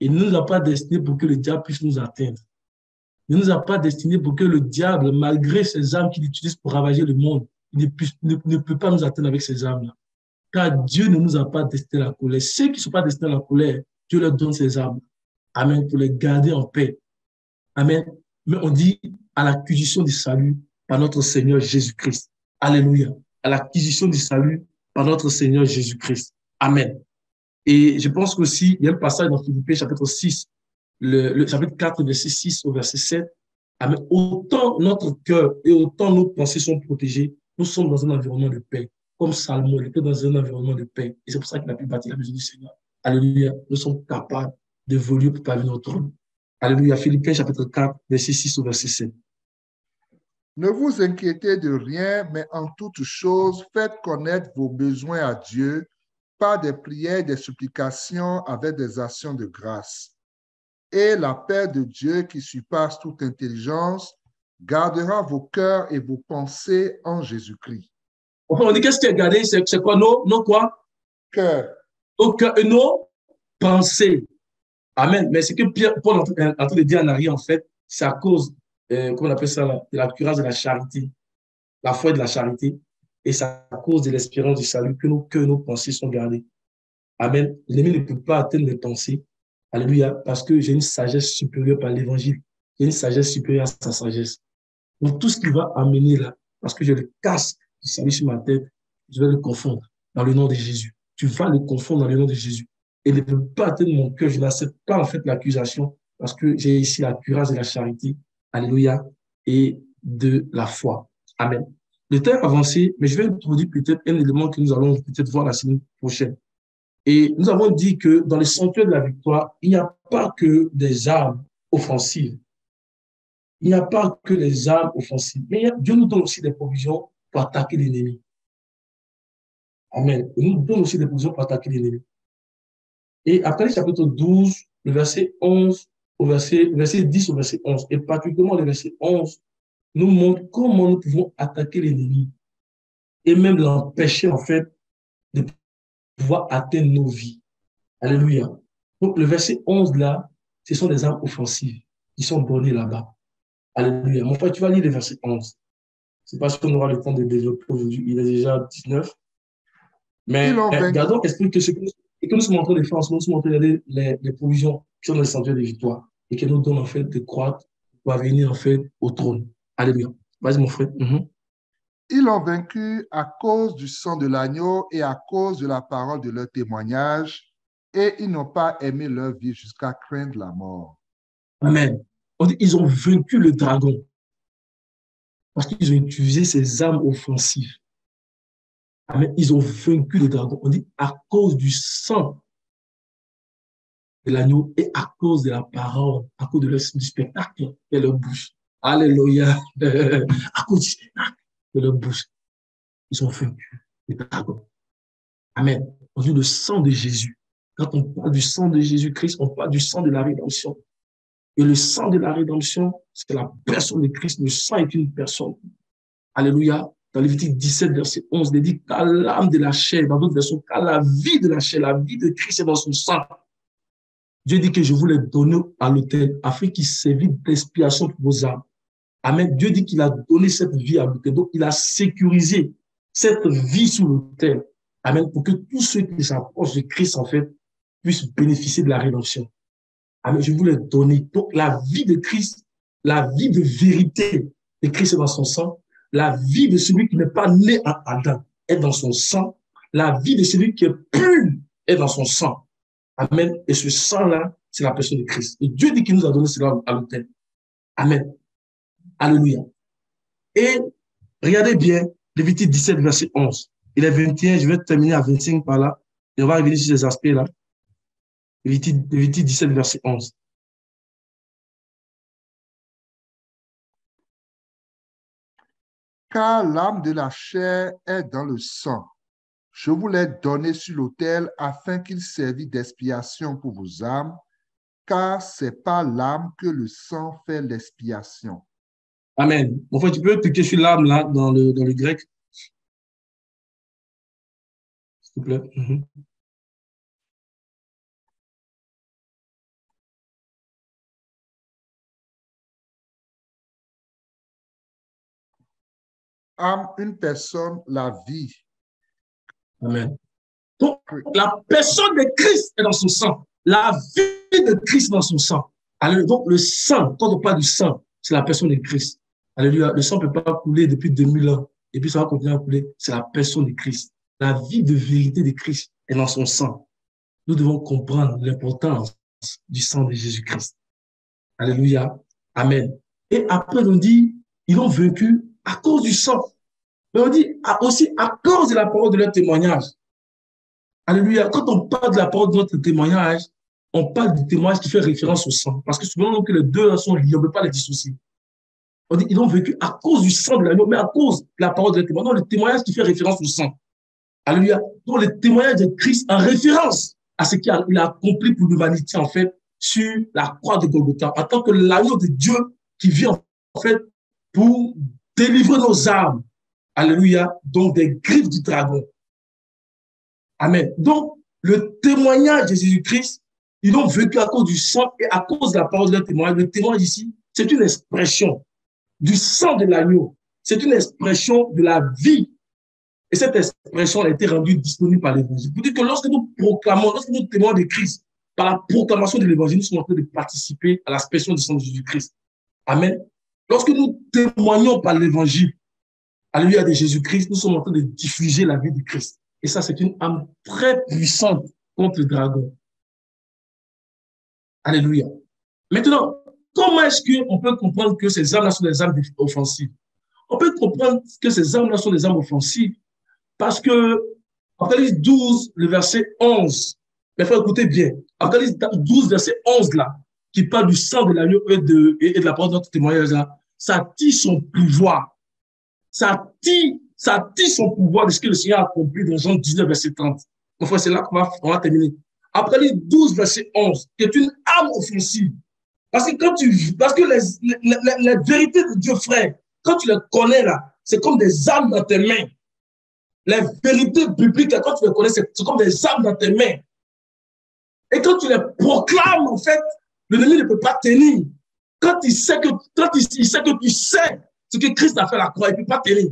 Il ne nous a pas destiné pour que le diable puisse nous atteindre. Il ne nous a pas destiné pour que le diable, malgré ses armes qu'il utilise pour ravager le monde, ne peut pas nous atteindre avec ces armes-là. Car Dieu ne nous a pas destiné à la colère. Ceux qui ne sont pas destinés à la colère, Dieu leur donne ces armes. Amen. Pour les garder en paix. Amen. Mais on dit à l'acquisition du salut par notre Seigneur Jésus-Christ. Alléluia. À l'acquisition du salut par notre Seigneur Jésus-Christ. Amen. Et je pense qu'aussi, il y a un passage dans Philippiens chapitre 6, le chapitre 4, verset 6 au verset 7. Amen. Autant notre cœur et autant nos pensées sont protégées, nous sommes dans un environnement de paix. Comme Salomon, il était dans un environnement de paix. Et c'est pour ça qu'il a pu bâtir la maison du Seigneur. Alléluia. Nous sommes capables d'évoluer pour parvenir au trône. Alléluia. Philippiens chapitre 4, verset 6 au verset 7. Ne vous inquiétez de rien, mais en toutes choses, faites connaître vos besoins à Dieu par des prières, des supplications avec des actions de grâce. Et la paix de Dieu qui surpasse toute intelligence gardera vos cœurs et vos pensées en Jésus-Christ. On dit qu'est-ce qui est gardé? C'est quoi? Nos quoi? Cœur. Nos cœurs et nos pensées. Amen. Mais ce que Paul est en train de dire en arrière, en fait, c'est à cause, comment on appelle ça, de la cuirasse de la charité, la foi de la charité. Et c'est à cause de l'espérance du salut que nos cœurs et nos pensées sont gardés. Amen. L'ennemi ne peut pas atteindre mes pensées. Alléluia. Parce que j'ai une sagesse supérieure par l'évangile. J'ai une sagesse supérieure à sa sagesse. Donc, tout ce qui va amener là, parce que j'ai le casque du salut sur ma tête, je vais le confondre dans le nom de Jésus. Tu vas le confondre dans le nom de Jésus. Et il ne peut pas atteindre mon cœur. Je n'accepte pas en fait l'accusation parce que j'ai ici la cuirasse de la charité. Alléluia. Et de la foi. Amen. Le temps est avancé, mais je vais introduire peut-être un élément que nous allons peut-être voir la semaine prochaine. Et nous avons dit que dans les sanctuaires de la victoire, il n'y a pas que des armes offensives. Il n'y a pas que les armes offensives. Mais Dieu nous donne aussi des provisions pour attaquer l'ennemi. Amen. Il nous donne aussi des provisions pour attaquer l'ennemi. Et après le chapitre 12, le verset 11 au verset 10 au verset 11, et particulièrement le verset 11, nous montre comment nous pouvons attaquer l'ennemi et même l'empêcher, en fait, de pouvoir atteindre nos vies. Alléluia. Donc, le verset 11, là, ce sont des armes offensives qui sont données là-bas. Alléluia. Mon frère, tu vas lire le verset 11. C'est parce qu'on aura le temps de développer aujourd'hui. Il est déjà 19. Mais gardons l'esprit que ce que nous sommes en train de faire en ce moment, nous sommes en train de regarder les provisions qui sont dans les sanctuaires de victoire et qui nous donnent en fait de croître pour venir en fait au trône. Alléluia. Vas-y, mon frère. Ils l'ont vaincu à cause du sang de l'agneau et à cause de la parole de leur témoignage, et ils n'ont pas aimé leur vie jusqu'à craindre la mort. Amen. On dit ils ont vaincu le dragon parce qu'ils ont utilisé ces armes offensives. Amen. Ils ont vaincu le dragon. On dit à cause du sang de l'agneau et à cause de la parole, à cause du spectacle et leur bouche. Alléluia. À cause du spectacle de leur bouche, ils ont vaincu les dragons. Amen. On dit le sang de Jésus. Quand on parle du sang de Jésus-Christ, on parle du sang de la rédemption. Et le sang de la rédemption, c'est la personne de Christ. Le sang est une personne. Alléluia. Dans Lévitique 17, verset 11, il dit qu'à l'âme de la chair, dans d'autres versions, qu'à la vie de la chair, la vie de Christ est dans son sang. Dieu dit que je vous l'ai donné à l'autel afin qu'il servit d'expiation pour vos âmes. Amen. Dieu dit qu'il a donné cette vie à l'autel. Donc, il a sécurisé cette vie sous l'autel. Amen. Pour que tous ceux qui s'approchent de Christ, en fait, puissent bénéficier de la rédemption. Amen. Je vous l'ai donné. Donc, la vie de Christ, la vie de vérité de Christ est dans son sang. La vie de celui qui n'est pas né à Adam est dans son sang. La vie de celui qui est pur est dans son sang. Amen. Et ce sang-là, c'est la personne de Christ. Et Dieu dit qu'il nous a donné cela à l'autel. Amen. Alléluia. Et regardez bien, Lévitique 17, verset 11. Il est 21, je vais terminer à 25 par là. Et on va revenir sur ces aspects-là. Lévitique 17, verset 11. Car l'âme de la chair est dans le sang. Je vous l'ai donné sur l'autel afin qu'il servît d'expiation pour vos âmes, car c'est par l'âme que le sang fait l'expiation. Amen. En fait, tu peux cliquer sur l'âme là dans le grec. S'il te plaît. Âme, une personne, la vie. Amen. Donc, la personne de Christ est dans son sang. La vie de Christ est dans son sang. Alors, donc, le sang, quand on parle du sang, c'est la personne de Christ. Alléluia. Le sang ne peut pas couler depuis 2000 ans. Et puis, ça va continuer à couler. C'est la personne de Christ. La vie de vérité de Christ est dans son sang. Nous devons comprendre l'importance du sang de Jésus-Christ. Alléluia. Amen. Et après, on dit, ils ont vaincu à cause du sang. Mais on dit aussi à cause de la parole de leur témoignage. Alléluia. Quand on parle de la parole de notre témoignage, on parle du témoignage qui fait référence au sang. Parce que souvent, que les deux sont liés, on ne peut pas les dissocier. On dit, ils ont vécu à cause du sang de l'agneau, mais à cause de la parole de leur témoignage. Non, le témoignage qui fait référence au sang. Alléluia. Donc, le témoignage de Christ en référence à ce qu'il a accompli pour l'humanité, en fait, sur la croix de Golgotha, en tant que l'agneau de Dieu qui vient, en fait, pour délivrer nos âmes. Alléluia. Donc, des griffes du dragon. Amen. Donc, le témoignage de Jésus-Christ, ils ont vécu à cause du sang et à cause de la parole de leur témoignage. Le témoignage ici, c'est une expression du sang de l'agneau. C'est une expression de la vie. Et cette expression a été rendue disponible par l'évangile. Pour dire que lorsque nous proclamons, lorsque nous témoignons de Christ, par la proclamation de l'évangile, nous sommes en train de participer à l'expression du sang de Jésus-Christ. Amen. Lorsque nous témoignons par l'évangile, alléluia de Jésus-Christ, nous sommes en train de diffuser la vie de Christ. Et ça, c'est une âme très puissante contre le dragon. Alléluia. Maintenant, comment est-ce qu'on peut comprendre que ces âmes-là sont des âmes offensives? On peut comprendre que ces âmes-là sont des âmes offensives parce que Apocalypse 12, le verset 11, mais il faut écouter bien. Apocalypse 12, verset 11, là, qui parle du sang de l'agneau et de la parole de notre témoignage, là, ça tire son pouvoir. Ça tire son pouvoir de ce que le Seigneur a accompli dans Jean 19, verset 30. Enfin, c'est là qu'on va terminer. Apocalypse 12, verset 11, qui est une âme offensive. Parce que les vérités de Dieu, frère, quand tu les connais là, c'est comme des âmes dans tes mains. Les vérités bibliques, là, quand tu les connais, c'est comme des âmes dans tes mains. Et quand tu les proclames, en fait, l'ennemi ne peut pas tenir. Quand il sait que tu sais ce que Christ a fait à la croix, il ne peut pas tenir.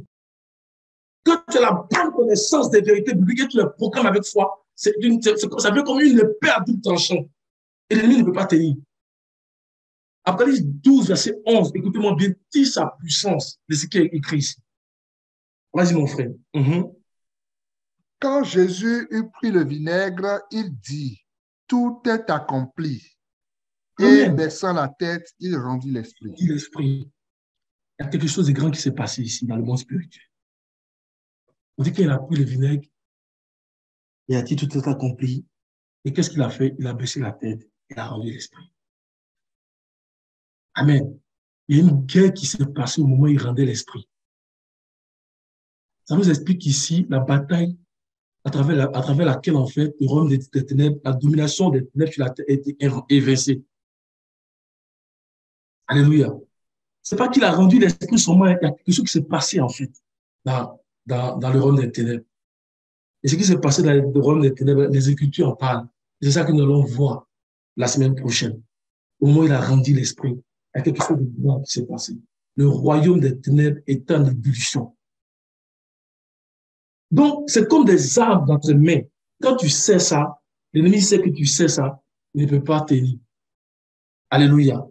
Quand tu as la bonne connaissance des vérités bibliques et tu les proclames avec foi, ça fait comme une épée à double tranchant. Et l'ennemi ne peut pas tenir. Apocalypse 12, verset 11, écoutez-moi bien, tire sa puissance de ce qui est écrit ici. Vas-y, mon frère. Quand Jésus eut pris le vinaigre, il dit, tout est accompli. Et baissant la tête, il rendit l'esprit. Il y a quelque chose de grand qui s'est passé ici dans le monde spirituel. On dit qu'il a pris le vinaigre, il a dit tout est accompli. Et qu'est-ce qu'il a fait? Il a baissé la tête, il a rendu l'esprit. Amen. Il y a une guerre qui s'est passée au moment où il rendait l'esprit. Ça nous explique ici la bataille à travers laquelle, en fait, le royaume des ténèbres, la domination des ténèbres sur la terre a été évincée. Alléluia. C'est pas qu'il a rendu l'esprit seulement, il y a quelque chose qui s'est passé, en fait, dans le royaume des ténèbres. Et ce qui s'est passé dans le royaume des ténèbres, les Écritures en parlent. C'est ça que nous allons voir la semaine prochaine. Au moment où il a rendu l'esprit, il y a quelque chose de grand qui s'est passé. Le royaume des ténèbres est en ébullition. Donc, c'est comme des arbres dans tes mains. Quand tu sais ça, l'ennemi sait que tu sais ça, il ne peut pas tenir. Alléluia.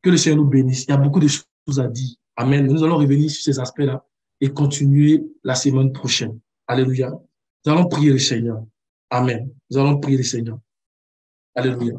Que le Seigneur nous bénisse. Il y a beaucoup de choses à dire. Amen. Nous allons revenir sur ces aspects-là et continuer la semaine prochaine. Alléluia. Nous allons prier le Seigneur. Amen. Nous allons prier le Seigneur. Alléluia.